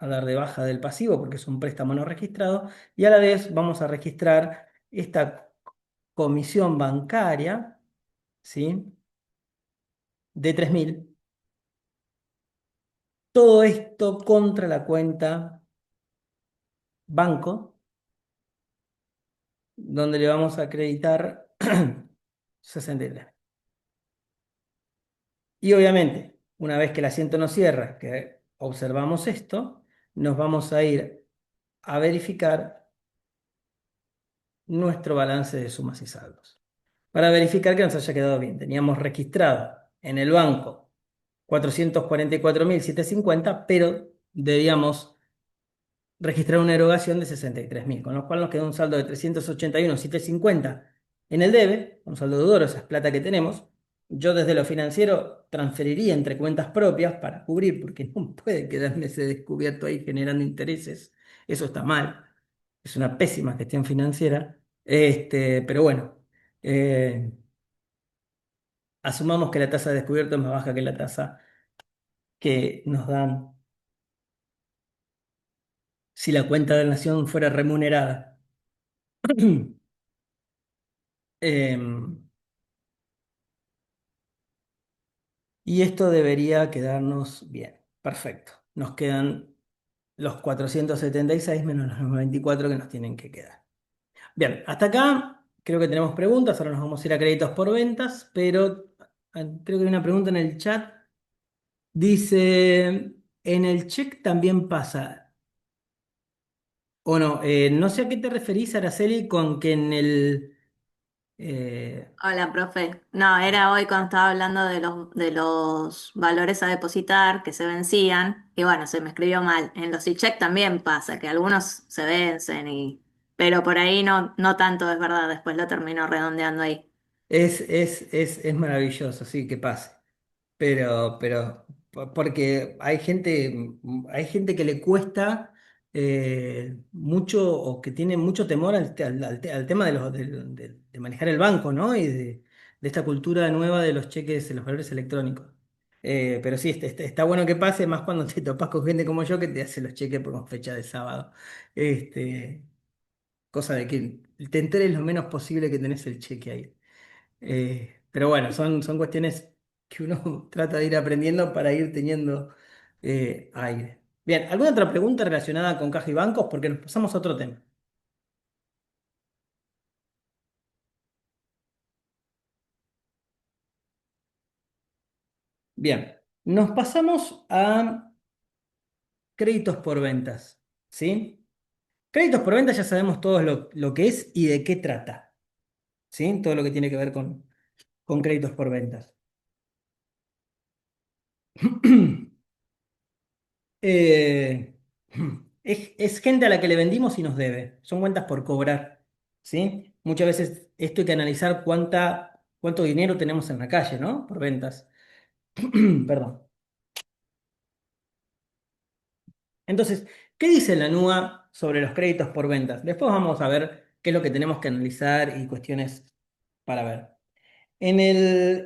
dar de baja del pasivo porque es un préstamo no registrado y a la vez vamos a registrar esta comisión bancaria, ¿sí? De 3.000. Todo esto contra la cuenta banco, donde le vamos a acreditar 63. Y obviamente, una vez que el asiento nos cierra, que observamos esto, nos vamos a ir a verificar nuestro balance de sumas y saldos. Para verificar que nos haya quedado bien, teníamos registrado en el banco 444.750, pero debíamos registrar una erogación de 63.000, con lo cual nos quedó un saldo de 381.750 en el debe, un saldo de oro, esa es plata que tenemos. Yo desde lo financiero transferiría entre cuentas propias para cubrir, porque no puede quedarme ese descubierto ahí generando intereses. Eso está mal. Es una pésima gestión financiera. Pero bueno, eh, asumamos que la tasa de descubierto es más baja que la tasa que nos dan si la cuenta de la nación fuera remunerada. Em, y esto debería quedarnos bien. Perfecto. Nos quedan los 476 menos los 94 que nos tienen que quedar. Bien, hasta acá creo que tenemos preguntas. Ahora nos vamos a ir a créditos por ventas, pero creo que hay una pregunta en el chat. Dice, en el check también pasa, o no, no sé a qué te referís, Araceli, con que en el... eh, Hola, profe. No, era hoy cuando estaba hablando de los valores a depositar que se vencían. Y bueno, se me escribió mal. En los e-check también pasa, que algunos se vencen pero por ahí no tanto es verdad. Después lo termino redondeando ahí. es maravilloso, sí, que pase. Pero porque hay gente que le cuesta mucho o que tiene mucho temor al tema de manejar el banco, ¿no? Y de esta cultura nueva de los cheques, de los valores electrónicos. Pero sí, está bueno que pase, más cuando te topas con gente como yo que te hace los cheques con fecha de sábado. Este, cosa de que te enteres lo menos posible que tenés el cheque ahí. Pero bueno, son cuestiones que uno trata de ir aprendiendo para ir teniendo aire. Bien, ¿alguna otra pregunta relacionada con caja y bancos? Porque nos pasamos a otro tema. Bien, nos pasamos a créditos por ventas, ¿sí? Créditos por ventas ya sabemos todo lo que es y de qué trata, ¿sí? Todo lo que tiene que ver con créditos por ventas. Eh, es gente a la que le vendimos y nos debe. Son cuentas por cobrar, ¿sí? Muchas veces esto hay que analizar cuánto dinero tenemos en la calle, ¿no? Por ventas. Perdón. Entonces, ¿qué dice la NUA sobre los créditos por ventas? Después vamos a ver qué es lo que tenemos que analizar y cuestiones para ver.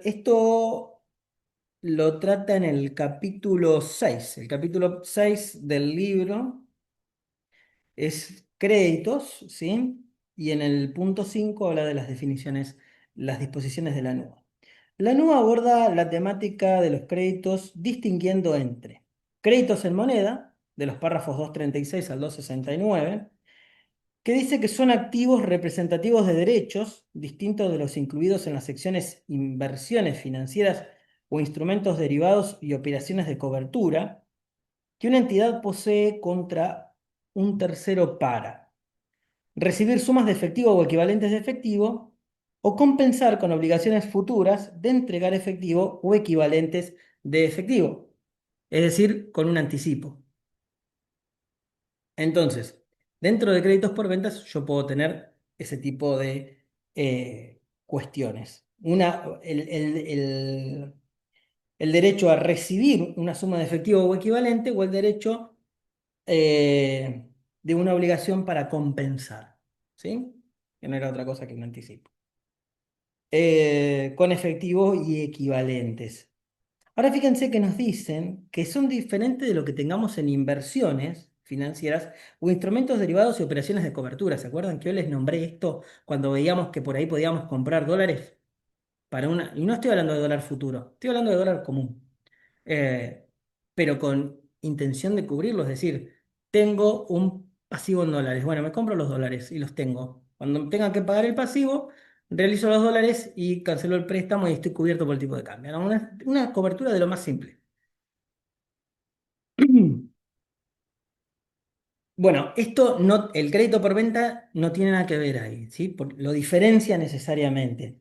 Esto lo trata en el capítulo 6. El capítulo 6 del libro es créditos, ¿sí? Y en el punto 5 habla de las definiciones, las disposiciones de la NUA. La NUA aborda la temática de los créditos distinguiendo entre créditos en moneda, de los párrafos 236 al 269, que dice que son activos representativos de derechos distintos de los incluidos en las secciones inversiones financieras o instrumentos derivados y operaciones de cobertura, que una entidad posee contra un tercero para recibir sumas de efectivo o equivalentes de efectivo, o compensar con obligaciones futuras de entregar efectivo o equivalentes de efectivo, es decir, con un anticipo. Entonces, dentro de créditos por ventas, yo puedo tener ese tipo de cuestiones. El derecho a recibir una suma de efectivo o equivalente o el derecho de una obligación para compensar, ¿sí? Que no era otra cosa que un anticipo. Con efectivo y equivalentes. Ahora fíjense que nos dicen que son diferentes de lo que tengamos en inversiones financieras o instrumentos derivados y operaciones de cobertura. ¿Se acuerdan que yo les nombré esto cuando veíamos que por ahí podíamos comprar dólares para una... Y no estoy hablando de dólar futuro, estoy hablando de dólar común. Eh, pero con intención de cubrirlo, es decir, tengo un pasivo en dólares. Bueno, me compro los dólares y los tengo. Cuando tenga que pagar el pasivo, realizo los dólares y cancelo el préstamo y estoy cubierto por el tipo de cambio, ¿no? Una cobertura de lo más simple. Bueno, esto no, el crédito por venta no tiene nada que ver ahí, ¿sí? Lo diferencia necesariamente.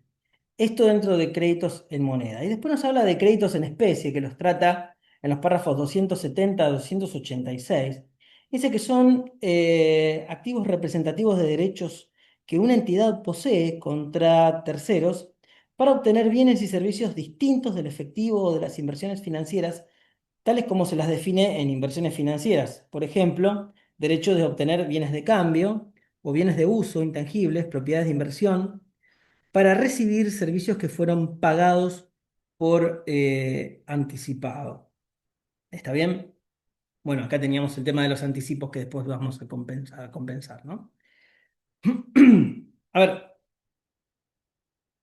Esto dentro de créditos en moneda. Y después nos habla de créditos en especie, que los trata en los párrafos 270 a 286. Dice que son activos representativos de derechos que una entidad posee contra terceros para obtener bienes y servicios distintos del efectivo o de las inversiones financieras, tales como se las define en inversiones financieras. Por ejemplo, derechos de obtener bienes de cambio o bienes de uso intangibles, propiedades de inversión para recibir servicios que fueron pagados por anticipado. ¿Está bien? Bueno, acá teníamos el tema de los anticipos que después vamos a compensar, ¿no? A ver,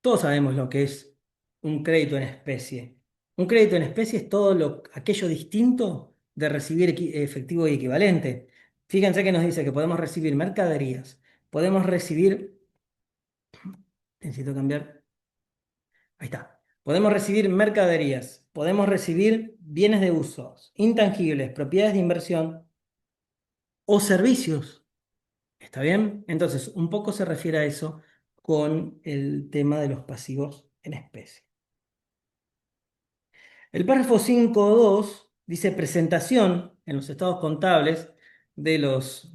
todos sabemos lo que es un crédito en especie. Un crédito en especie es todo aquello distinto. de recibir efectivo y equivalente. Fíjense que nos dice que podemos recibir mercaderías, podemos recibir, necesito cambiar, ahí está, podemos recibir mercaderías, podemos recibir bienes de uso, intangibles, propiedades de inversión o servicios. ¿Está bien? Entonces, un poco se refiere a eso con el tema de los pasivos en especie. El párrafo 5.2 dice presentación en los estados contables de los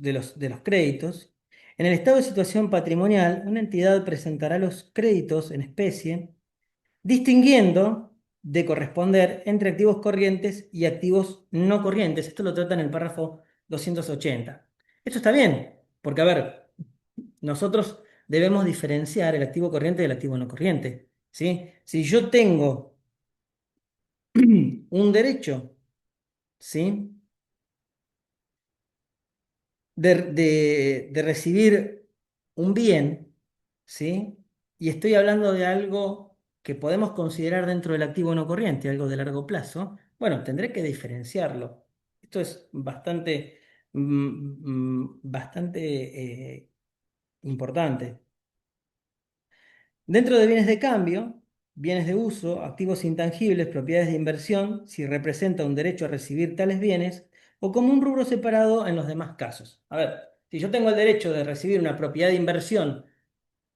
créditos. En el estado de situación patrimonial, una entidad presentará los créditos en especie, distinguiendo de corresponder entre activos corrientes y activos no corrientes. Esto lo trata en el párrafo 280. Esto está bien, porque a ver, nosotros debemos diferenciar el activo corriente del activo no corriente, ¿sí? Si yo tengo un derecho, ¿sí? de recibir un bien, ¿sí? Y estoy hablando de algo que podemos considerar dentro del activo no corriente, algo de largo plazo, bueno, tendré que diferenciarlo. Esto es bastante, bastante importante. Dentro de bienes de cambio, bienes de uso, activos intangibles, propiedades de inversión, si representa un derecho a recibir tales bienes, o como un rubro separado en los demás casos. A ver, si yo tengo el derecho de recibir una propiedad de inversión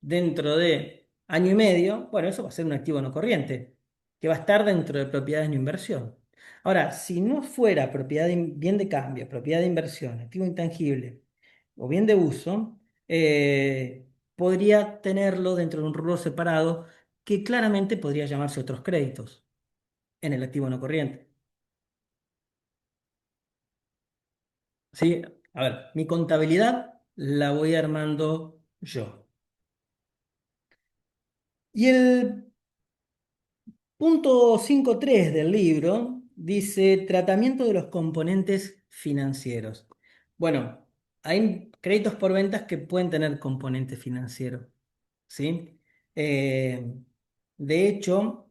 dentro de año y medio, bueno, eso va a ser un activo no corriente, que va a estar dentro de propiedades no inversión. Ahora, si no fuera propiedad bien de cambio, propiedad de inversión, activo intangible o bien de uso, podría tenerlo dentro de un rubro separado que claramente podría llamarse otros créditos en el activo no corriente. ¿Sí? A ver, mi contabilidad la voy armando yo. Y el punto 5.3 del libro dice tratamiento de los componentes financieros. Bueno, hay créditos por ventas que pueden tener componente financiero, ¿sí? Eh, de hecho,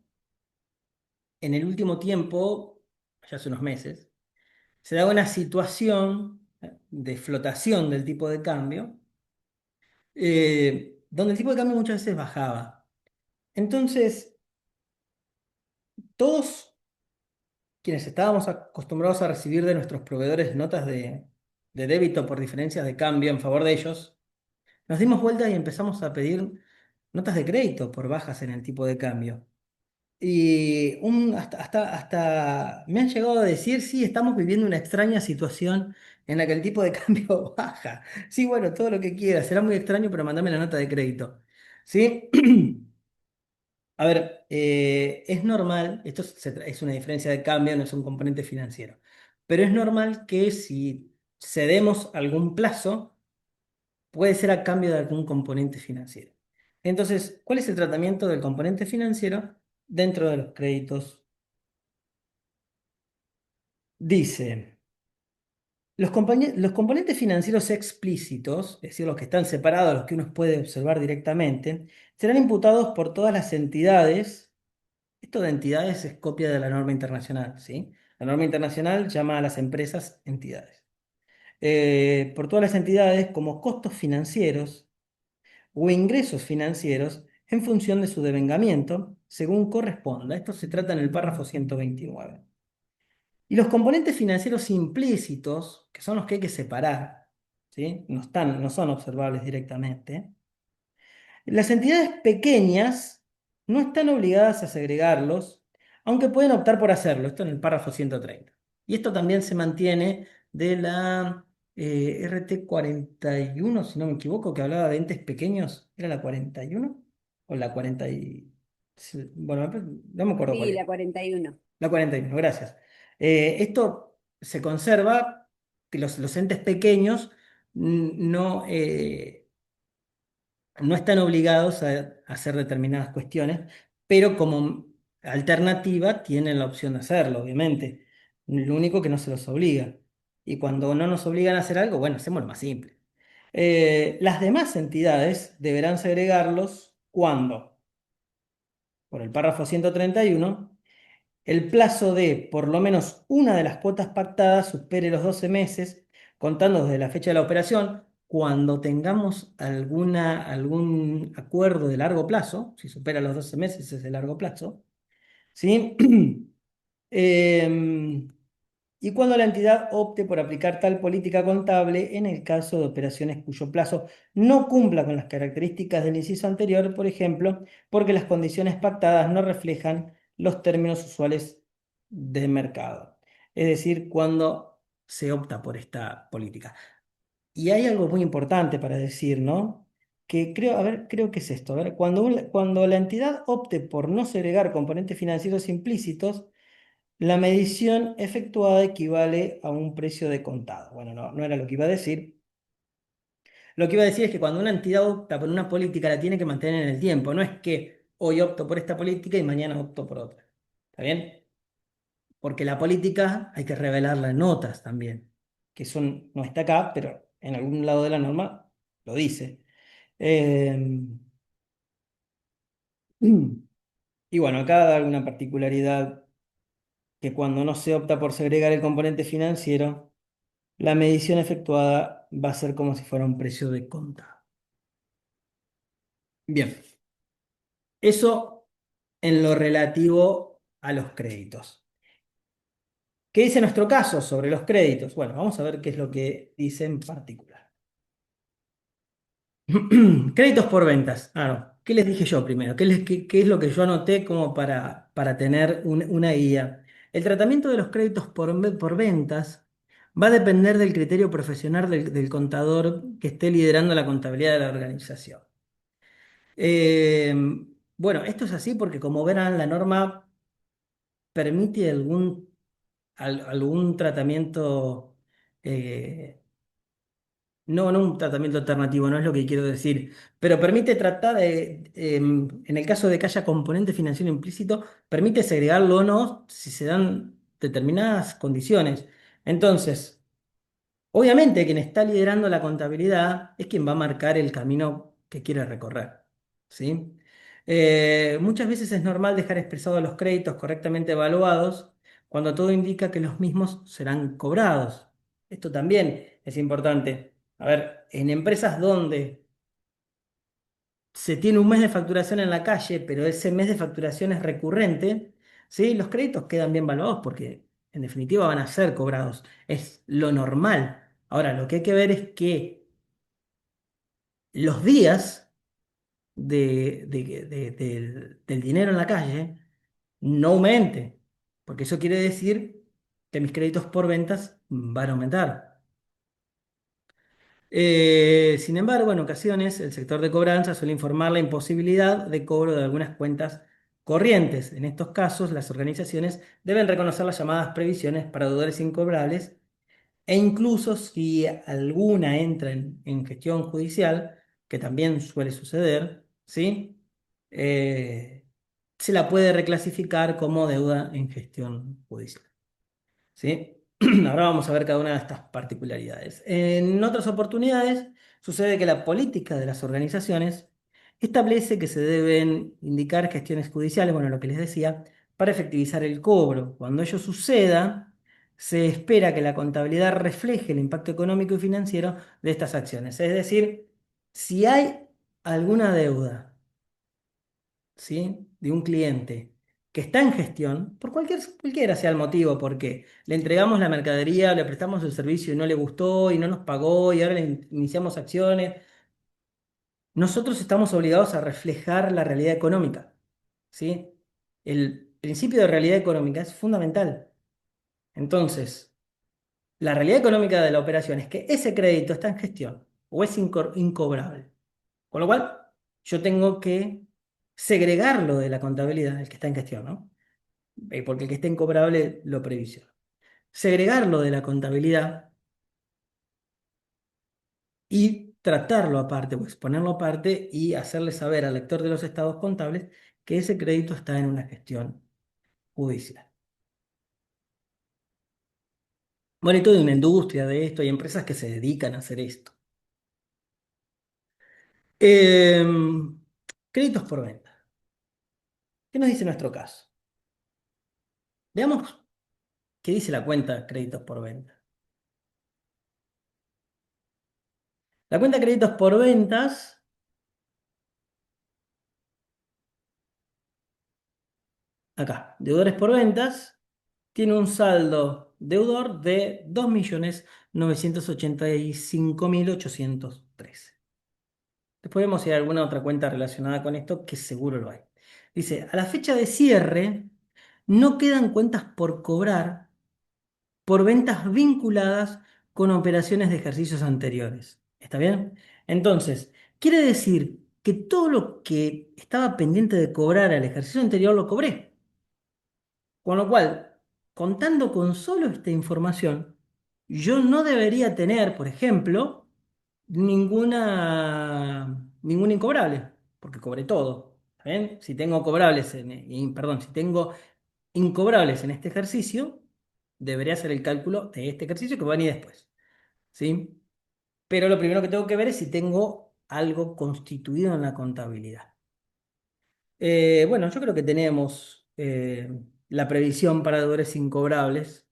en el último tiempo, ya hace unos meses, se da una situación de flotación del tipo de cambio, donde el tipo de cambio muchas veces bajaba. Entonces, todos quienes estábamos acostumbrados a recibir de nuestros proveedores notas de débito por diferencias de cambio en favor de ellos, nos dimos vuelta y empezamos a pedir notas de crédito por bajas en el tipo de cambio. Y hasta me han llegado a decir, sí, estamos viviendo una extraña situación en la que el tipo de cambio baja. Sí, bueno, todo lo que quieras, será muy extraño, pero mandame la nota de crédito. ¿Sí? A ver, es normal, es una diferencia de cambio, no es un componente financiero, pero es normal que si cedemos algún plazo, puede ser a cambio de algún componente financiero. Entonces, ¿cuál es el tratamiento del componente financiero dentro de los créditos? Dice, los componentes financieros explícitos, es decir, los que están separados, los que uno puede observar directamente, serán imputados por todas las entidades. Esto de entidades es copia de la norma internacional, ¿sí? La norma internacional llama a las empresas entidades. Por todas las entidades como costos financieros o ingresos financieros en función de su devengamiento, según corresponda. Esto se trata en el párrafo 129. Y los componentes financieros implícitos, que son los que hay que separar, ¿sí? No son observables directamente. Las entidades pequeñas no están obligadas a segregarlos, aunque pueden optar por hacerlo. Esto en el párrafo 130. Y esto también se mantiene de la RT 41, si no me equivoco, que hablaba de entes pequeños. ¿Era la 41? ¿O la 40 y... sí, bueno, no me acuerdo cuál Sí, era. la 41. La 41, gracias. Esto se conserva, que los entes pequeños no... no están obligados a hacer determinadas cuestiones, pero como alternativa tienen la opción de hacerlo, obviamente. Lo único que no se los obliga. Y cuando no nos obligan a hacer algo, bueno, hacemos lo más simple. Las demás entidades deberán segregarlos cuando, por el párrafo 131, el plazo de por lo menos una de las cuotas pactadas supere los 12 meses, contando desde la fecha de la operación. Cuando tengamos algún acuerdo de largo plazo, si supera los 12 meses es de largo plazo, ¿sí? Em, y cuando la entidad opte por aplicar tal política contable en el caso de operaciones cuyo plazo no cumpla con las características del inciso anterior, por ejemplo, porque las condiciones pactadas no reflejan los términos usuales de mercado. Es decir, cuando se opta por esta política. Y hay algo muy importante para decir, ¿no? Que creo, a ver, creo que es esto. A ver, cuando la entidad opte por no segregar componentes financieros implícitos, la medición efectuada equivale a un precio de contado. Bueno, no, no era lo que iba a decir. Lo que iba a decir es que cuando una entidad opta por una política, la tiene que mantener en el tiempo. No es que hoy opto por esta política y mañana opto por otra. ¿Está bien? Porque la política hay que revelarla en notas también, que eso no está acá, pero en algún lado de la norma lo dice. Eh, y bueno, acá da alguna particularidad que cuando no se opta por segregar el componente financiero, la medición efectuada va a ser como si fuera un precio de contado. Bien, eso en lo relativo a los créditos. ¿Qué dice nuestro caso sobre los créditos? Bueno, vamos a ver qué es lo que dice en particular. Créditos por ventas. Ah, no. ¿Qué les dije yo primero? ¿Qué es lo que yo anoté como para tener una guía? El tratamiento de los créditos por ventas va a depender del criterio profesional del contador que esté liderando la contabilidad de la organización. Eh, bueno, esto es así porque como verán, la norma permite algún tratamiento, no un tratamiento alternativo, no es lo que quiero decir, pero permite tratar, en el caso de que haya componente financiero implícito, permite segregarlo o no si se dan determinadas condiciones. Entonces, obviamente, quien está liderando la contabilidad es quien va a marcar el camino que quiere recorrer, ¿sí? Muchas veces es normal dejar expresados los créditos correctamente evaluados cuando todo indica que los mismos serán cobrados. Esto también es importante. A ver, en empresas donde se tiene un mes de facturación en la calle, pero ese mes de facturación es recurrente, ¿sí? Los créditos quedan bien valuados porque en definitiva van a ser cobrados. Es lo normal. Ahora, lo que hay que ver es que los días del dinero en la calle no aumente, porque eso quiere decir que mis créditos por ventas van a aumentar. Sin embargo, en ocasiones el sector de cobranza suele informar la imposibilidad de cobro de algunas cuentas corrientes. En estos casos, las organizaciones deben reconocer las llamadas previsiones para deudores incobrables e incluso si alguna entra en gestión judicial, que también suele suceder, ¿sí? Eh, Se la puede reclasificar como deuda en gestión judicial. ¿Sí? Ahora vamos a ver cada una de estas particularidades. En otras oportunidades sucede que la política de las organizaciones establece que se deben indicar gestiones judiciales, bueno, lo que les decía, para efectivizar el cobro. Cuando ello suceda, se espera que la contabilidad refleje el impacto económico y financiero de estas acciones. Es decir, si hay alguna deuda, ¿sí? De un cliente que está en gestión, cualquiera sea el motivo, porque le entregamos la mercadería, le prestamos el servicio y no le gustó y no nos pagó y ahora le iniciamos acciones, nosotros estamos obligados a reflejar la realidad económica, ¿sí? El principio de realidad económica es fundamental. Entonces, la realidad económica de la operación es que ese crédito está en gestión o es incobrable. Con lo cual, yo tengo que segregarlo de la contabilidad, el que está en gestión, ¿no? Porque el que esté incobrable lo previsiona. Segregarlo de la contabilidad y tratarlo aparte, pues ponerlo aparte y hacerle saber al lector de los estados contables que ese crédito está en una gestión judicial. Bueno, y toda una industria de esto, hay empresas que se dedican a hacer esto. Em, Créditos por venta. ¿Qué nos dice nuestro caso? Veamos qué dice la cuenta créditos por venta. La cuenta créditos por ventas, acá, deudores por ventas, tiene un saldo deudor de 2.985.813. Después vemos si hay alguna otra cuenta relacionada con esto, que seguro lo hay. Dice, a la fecha de cierre, no quedan cuentas por cobrar por ventas vinculadas con operaciones de ejercicios anteriores. ¿Está bien? Entonces, quiere decir que todo lo que estaba pendiente de cobrar al ejercicio anterior lo cobré. Con lo cual, contando con solo esta información, yo no debería tener, por ejemplo, ningún incobrable, porque cobré todo. ¿Está bien? Si tengo cobrables perdón, si tengo incobrables en este ejercicio, debería hacer el cálculo de este ejercicio que va a venir después. ¿Sí? Pero lo primero que tengo que ver es si tengo algo constituido en la contabilidad. Bueno, yo creo que tenemos la previsión para deudores incobrables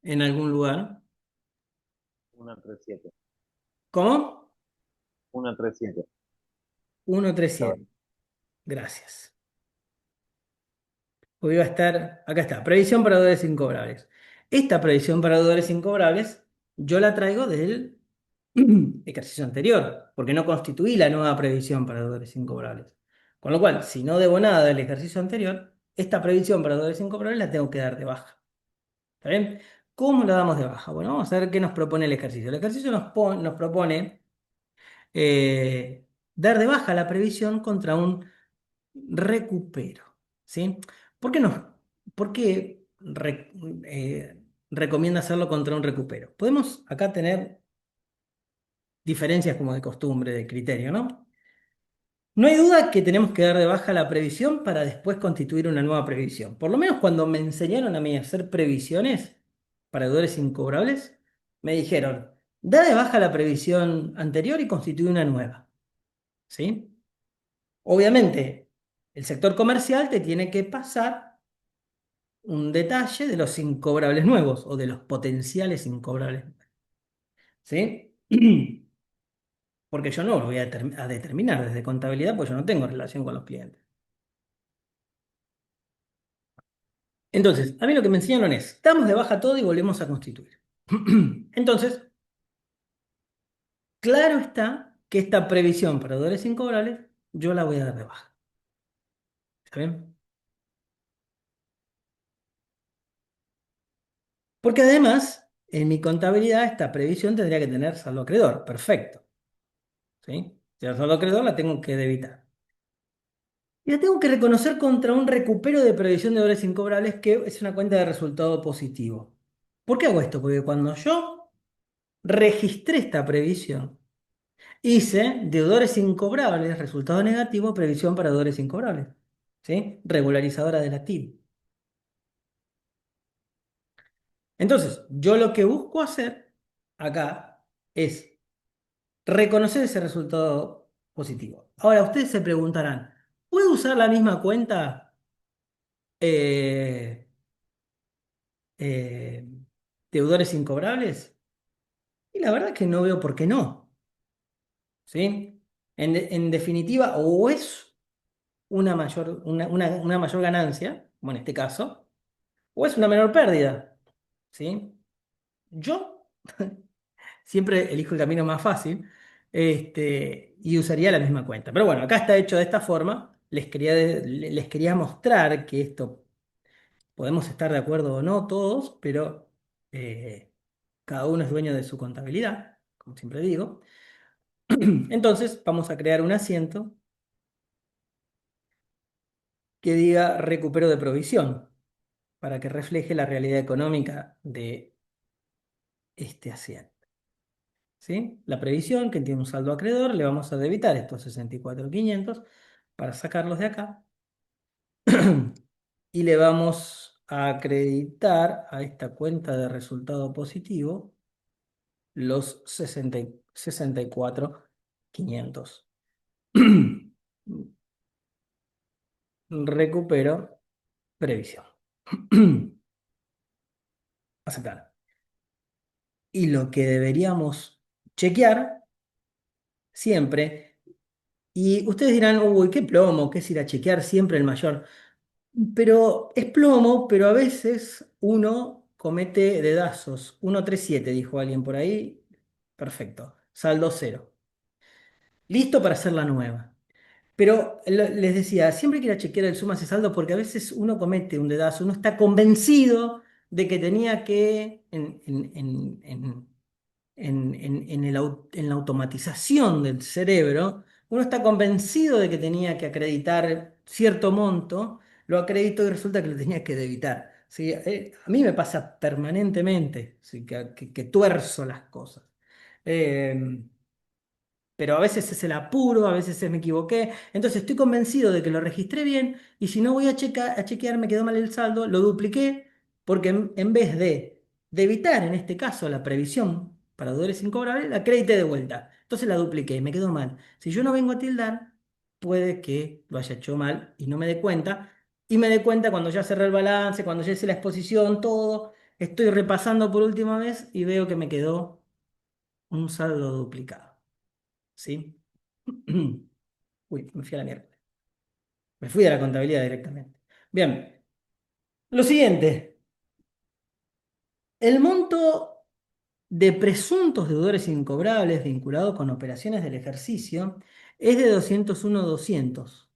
en algún lugar. 137. ¿Cómo? 137. 137. Gracias. Hoy va a estar, acá está, previsión para deudores incobrables. Esta previsión para deudores incobrables yo la traigo del ejercicio anterior, porque no constituí la nueva previsión para deudores incobrables. Con lo cual, si no debo nada del ejercicio anterior, esta previsión para deudores incobrables la tengo que dar de baja. ¿Está bien? ¿Cómo la damos de baja? Bueno, vamos a ver qué nos propone el ejercicio. El ejercicio nos propone dar de baja la previsión contra un recupero. ¿Sí? ¿Por qué no? ¿Por qué recomienda hacerlo contra un recupero? Podemos acá tener diferencias como de costumbre, de criterio, ¿no? No hay duda que tenemos que dar de baja la previsión para después constituir una nueva previsión. Por lo menos cuando me enseñaron a mí a hacer previsiones para deudores incobrables, me dijeron, da de baja la previsión anterior y constituye una nueva. ¿Sí? Obviamente, el sector comercial te tiene que pasar un detalle de los incobrables nuevos o de los potenciales incobrables. ¿Sí? Porque yo no lo voy a determinar desde contabilidad, pues yo no tengo relación con los clientes. Entonces, a mí lo que me enseñaron es, damos de baja todo y volvemos a constituir. Entonces, claro está que esta previsión para deudores incobrables, yo la voy a dar de baja. ¿Está bien? Porque además, en mi contabilidad, esta previsión tendría que tener saldo acreedor. Perfecto. ¿Sí? Si el saldo acreedor la tengo que debitar. Y la tengo que reconocer contra un recupero de previsión de deudores incobrables que es una cuenta de resultado positivo. ¿Por qué hago esto? Porque cuando yo registré esta previsión, hice deudores incobrables, resultado negativo, previsión para deudores incobrables. ¿Sí? Regularizadora del activo. Entonces, yo lo que busco hacer acá es reconocer ese resultado positivo. Ahora, ustedes se preguntarán, ¿puedo usar la misma cuenta eh, eh, deudores incobrables? Y la verdad es que no veo por qué no. ¿Sí? En definitiva, o es una mayor ganancia, como en este caso, o es una menor pérdida. ¿Sí? Yo siempre elijo el camino más fácil y usaría la misma cuenta. Pero bueno, acá está hecho de esta forma. Les quería mostrar que esto podemos estar de acuerdo o no todos, pero cada uno es dueño de su contabilidad, como siempre digo. Entonces vamos a crear un asiento que diga recupero de provisión para que refleje la realidad económica de este asiento. ¿Sí? La previsión, que tiene un saldo acreedor, le vamos a debitar estos 64.500 para sacarlos de acá y le vamos a acreditar a esta cuenta de resultado positivo los 64.500. recupero previsión. Aceptar. Y lo que deberíamos chequear siempre, y ustedes dirán, uy, qué plomo, qué es ir a chequear siempre el mayor. Pero es plomo, pero a veces uno comete dedazos. 137 dijo alguien por ahí. Perfecto. Saldo cero. Listo para hacer la nueva. Pero les decía, siempre hay que ir a chequear el sumas y saldo porque a veces uno comete un dedazo, uno está convencido de que tenía que, en la automatización del cerebro, uno está convencido de que tenía que acreditar cierto monto, lo acredito y resulta que lo tenía que debitar. ¿Sí? A mí me pasa permanentemente, ¿sí? Que tuerzo las cosas. Eh, pero a veces es el apuro, a veces me equivoqué. Entonces estoy convencido de que lo registré bien y si no voy a chequear, me quedó mal el saldo, lo dupliqué porque en vez de evitar, en este caso, la previsión para deudores incobrables, la acredité de vuelta. Entonces la dupliqué y me quedó mal. Si yo no vengo a tildar, puede que lo haya hecho mal y no me dé cuenta. Y me dé cuenta cuando ya cerré el balance, cuando ya hice la exposición, todo. Estoy repasando por última vez y veo que me quedó un saldo duplicado. ¿Sí? Uy, me fui a la mierda. Me fui de la contabilidad directamente. Bien, lo siguiente. El monto de presuntos deudores incobrables vinculados con operaciones del ejercicio es de 201.200.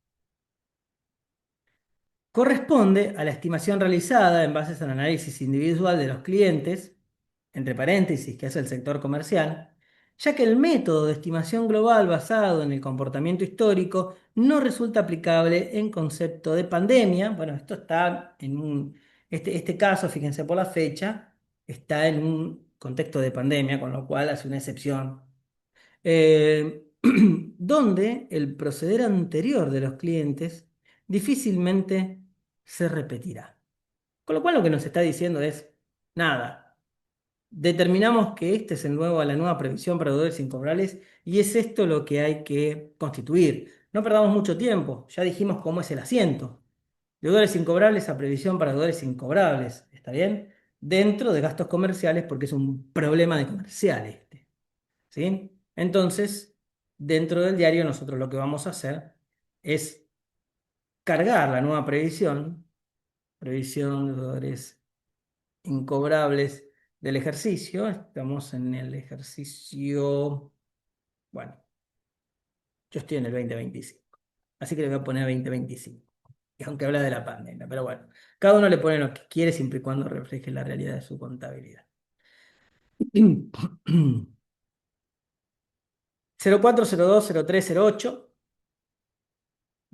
Corresponde a la estimación realizada en base al análisis individual de los clientes, entre paréntesis, que es el sector comercial, ya que el método de estimación global basado en el comportamiento histórico no resulta aplicable en concepto de pandemia. Bueno, esto está en este caso, fíjense por la fecha, está en un contexto de pandemia, con lo cual hace una excepción donde el proceder anterior de los clientes difícilmente se repetirá. Con lo cual lo que nos está diciendo es, nada, determinamos que este es la nueva previsión para deudores incobrables y es esto lo que hay que constituir. No perdamos mucho tiempo, ya dijimos cómo es el asiento. Deudores incobrables a previsión para deudores incobrables, ¿está bien? Dentro de gastos comerciales porque es un problema de comercial este. ¿Sí? Entonces, dentro del diario nosotros lo que vamos a hacer es cargar la nueva previsión de dólares incobrables del ejercicio. Estamos en el ejercicio, bueno, yo estoy en el 2025, así que le voy a poner 2025. Y aunque habla de la pandemia, pero bueno, cada uno le pone lo que quiere siempre y cuando refleje la realidad de su contabilidad. 04020308.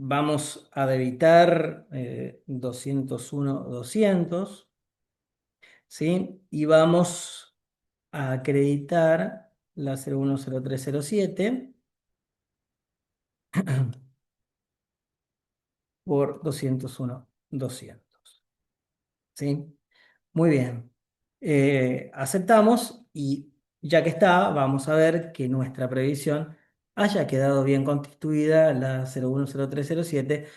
Vamos a debitar 201.200, ¿sí? Y vamos a acreditar la 010307 por 201.200, ¿sí? Muy bien. Aceptamos y ya que está, vamos a ver que nuestra previsión haya quedado bien constituida, la 010307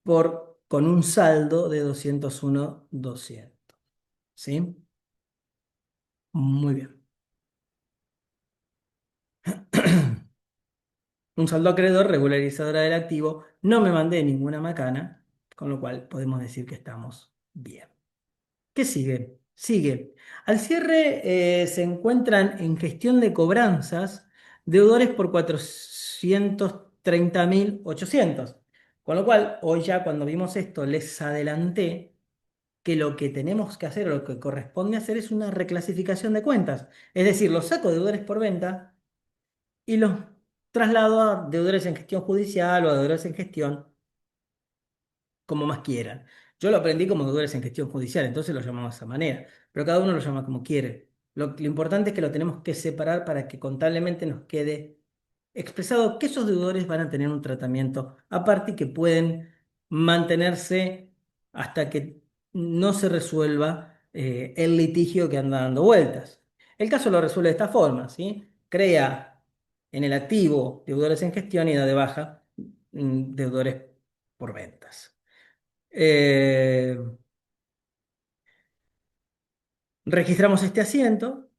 con un saldo de 201.200. ¿Sí? Muy bien. Un saldo acreedor regularizadora del activo. No me mandé ninguna macana, con lo cual podemos decir que estamos bien. ¿Qué sigue? Sigue. Al cierre se encuentran en gestión de cobranzas deudores por 430.800. Con lo cual, hoy ya cuando vimos esto, les adelanté que lo que tenemos que hacer o lo que corresponde hacer es una reclasificación de cuentas. Es decir, los saco de deudores por venta y los traslado a deudores en gestión judicial o a deudores en gestión, como más quieran. Yo lo aprendí como deudores en gestión judicial, entonces lo llamamos de esa manera, pero cada uno lo llama como quiere. Lo importante es que lo tenemos que separar para que contablemente nos quede expresado que esos deudores van a tener un tratamiento aparte y que pueden mantenerse hasta que no se resuelva el litigio que anda dando vueltas. El caso lo resuelve de esta forma, ¿sí? Crea en el activo deudores en gestión y da de baja deudores por ventas. Eh, Registramos este asiento,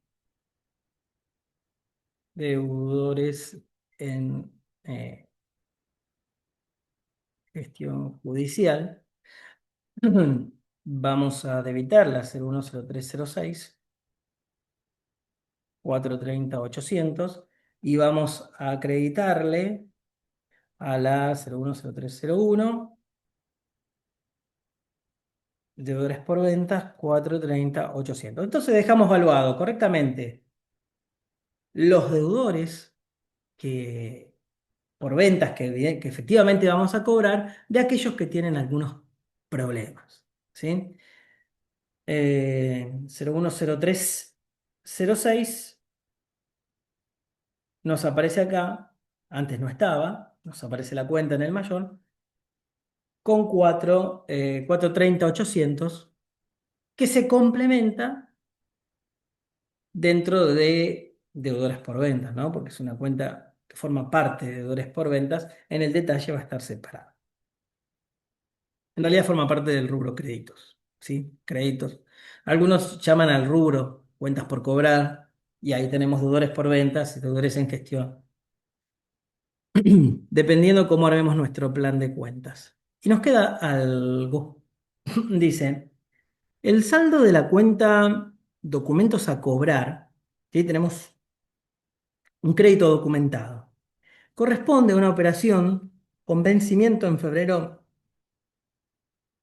deudores en gestión judicial. Vamos a debitar la 010306, 430.800 y vamos a acreditarle a la 010301, deudores por ventas, 430.800. Entonces dejamos valuado correctamente los deudores que, por ventas que efectivamente vamos a cobrar de aquellos que tienen algunos problemas. ¿Sí? 010306 nos aparece acá, antes no estaba, nos aparece la cuenta en el mayor, con 430.800 que se complementa dentro de deudores por ventas, ¿no? Porque es una cuenta que forma parte de deudores por ventas, en el detalle va a estar separada. En realidad forma parte del rubro créditos, ¿sí? Créditos. Algunos llaman al rubro cuentas por cobrar y ahí tenemos deudores por ventas y deudores en gestión, dependiendo cómo armemos nuestro plan de cuentas. Y nos queda algo. Dice, el saldo de la cuenta documentos a cobrar, ¿sí? Tenemos un crédito documentado. Corresponde a una operación con vencimiento en febrero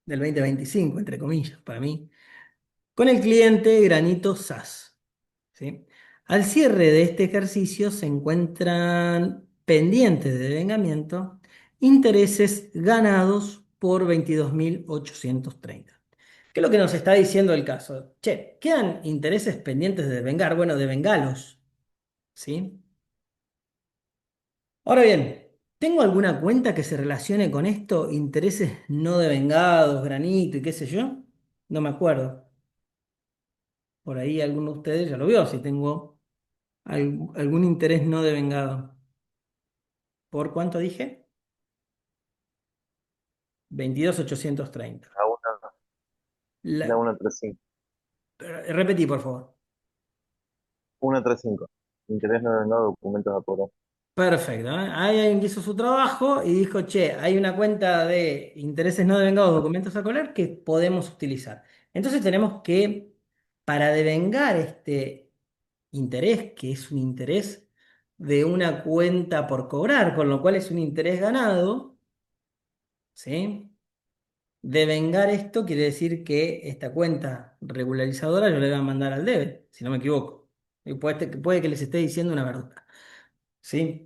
del 2025, entre comillas, para mí, con el cliente Granito SAS. ¿Sí? Al cierre de este ejercicio se encuentran pendientes de devengamiento intereses ganados por 22.830. ¿Qué es lo que nos está diciendo el caso? Che, quedan intereses pendientes de devengar, bueno, devengalos, ¿sí? Ahora bien, ¿tengo alguna cuenta que se relacione con esto? Intereses no devengados, granito y qué sé yo. No me acuerdo. Por ahí alguno de ustedes ya lo vio, si tengo algún interés no devengado. ¿Por cuánto dije? 22.830. La una, la La- 135. Repetí, por favor. 135. Interés no devengado, documentos a cobrar. Perfecto, ¿eh? Ahí alguien que hizo su trabajo y dijo, che, hay una cuenta de intereses no devengados, documentos a colar que podemos utilizar. Entonces tenemos que, para devengar este interés, que es un interés de una cuenta por cobrar, con lo cual es un interés ganado, ¿sí? Devengar esto quiere decir que esta cuenta regularizadora yo le voy a mandar al debe, si no me equivoco. Y puede que les esté diciendo una verdad, ¿sí?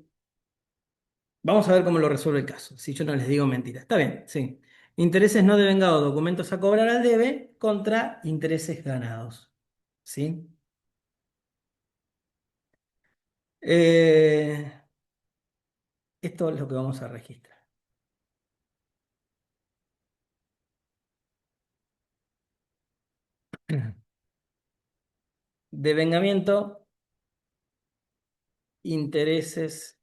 Vamos a ver cómo lo resuelve el caso, si yo no les digo mentira. Está bien, sí. Intereses no devengados, documentos a cobrar al debe contra intereses ganados. ¿Sí? Eh, Esto es lo que vamos a registrar. Devengamiento, intereses,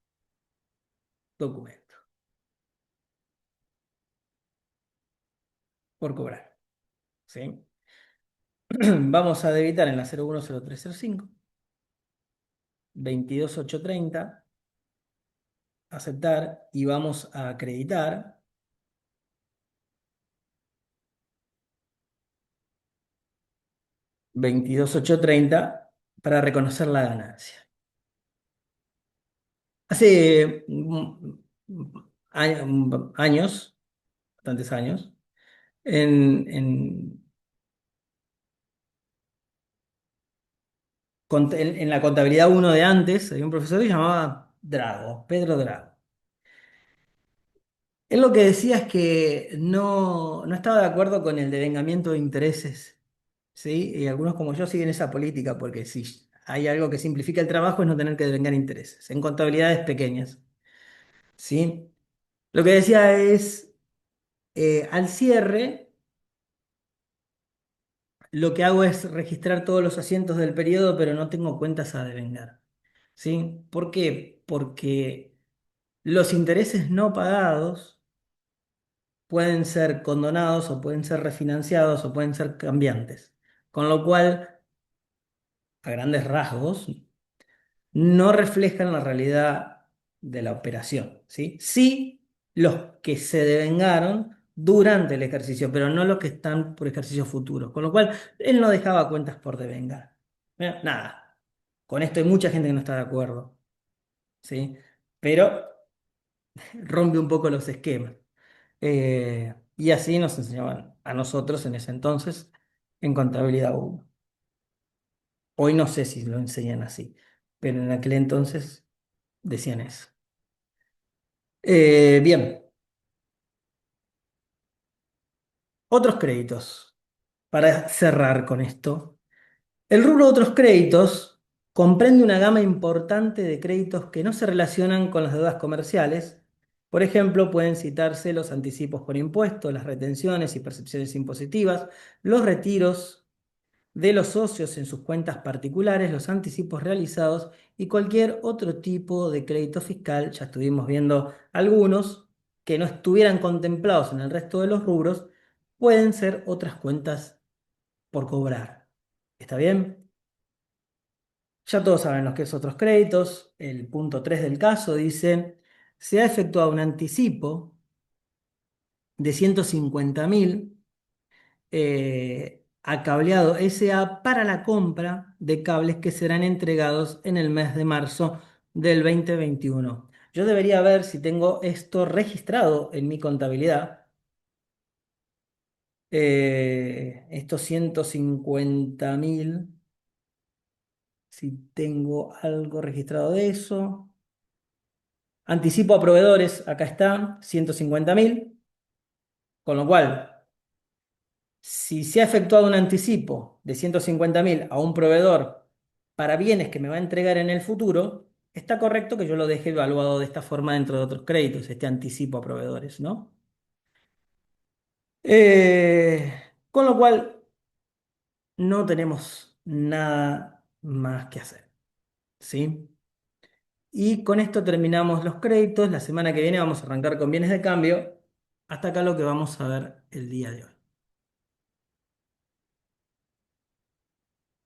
documento por cobrar. ¿Sí? Vamos a debitar en la 010305, 22.830, aceptar y vamos a acreditar 22.830 para reconocer la ganancia. Hace años, bastantes años, en, en, en la contabilidad uno de antes, había un profesor que se llamaba Drago, Pedro Drago. Él lo que decía es que no estaba de acuerdo con el devengamiento de intereses, ¿sí? Y algunos como yo siguen esa política porque si hay algo que simplifica el trabajo es no tener que devengar intereses, en contabilidades pequeñas, ¿sí? Lo que decía es, al cierre, lo que hago es registrar todos los asientos del periodo, pero no tengo cuentas a devengar, ¿sí? ¿Por qué? Porque los intereses no pagados pueden ser condonados o pueden ser refinanciados o pueden ser cambiantes. Con lo cual, a grandes rasgos, no reflejan la realidad de la operación, ¿sí? Sí, los que se devengaron durante el ejercicio, pero no los que están por ejercicios futuros. Con lo cual, él no dejaba cuentas por devengar. Nada, con esto hay mucha gente que no está de acuerdo, ¿sí? Pero rompe un poco los esquemas. Y así nos enseñaban a nosotros en ese entonces en contabilidad 1. Hoy no sé si lo enseñan así, pero en aquel entonces decían eso. Bien, otros créditos. Para cerrar con esto, el rubro de otros créditos comprende una gama importante de créditos que no se relacionan con las deudas comerciales. Por ejemplo, pueden citarse los anticipos por impuestos, las retenciones y percepciones impositivas, los retiros de los socios en sus cuentas particulares, los anticipos realizados y cualquier otro tipo de crédito fiscal. Ya estuvimos viendo algunos que no estuvieran contemplados en el resto de los rubros, pueden ser otras cuentas por cobrar. ¿Está bien? Ya todos saben lo que es otros créditos. El punto 3 del caso dice, se ha efectuado un anticipo de 150.000 a Cableado SA para la compra de cables que serán entregados en el mes de marzo del 2021. Yo debería ver si tengo esto registrado en mi contabilidad. Estos 150.000, si tengo algo registrado de eso. Anticipo a proveedores, acá está, 150.000, con lo cual, si se ha efectuado un anticipo de 150.000 a un proveedor para bienes que me va a entregar en el futuro, está correcto que yo lo deje evaluado de esta forma dentro de otros créditos, este anticipo a proveedores, ¿no? Con lo cual, no tenemos nada más que hacer, ¿sí? Y con esto terminamos los créditos. La semana que viene vamos a arrancar con bienes de cambio. Hasta acá lo que vamos a ver el día de hoy.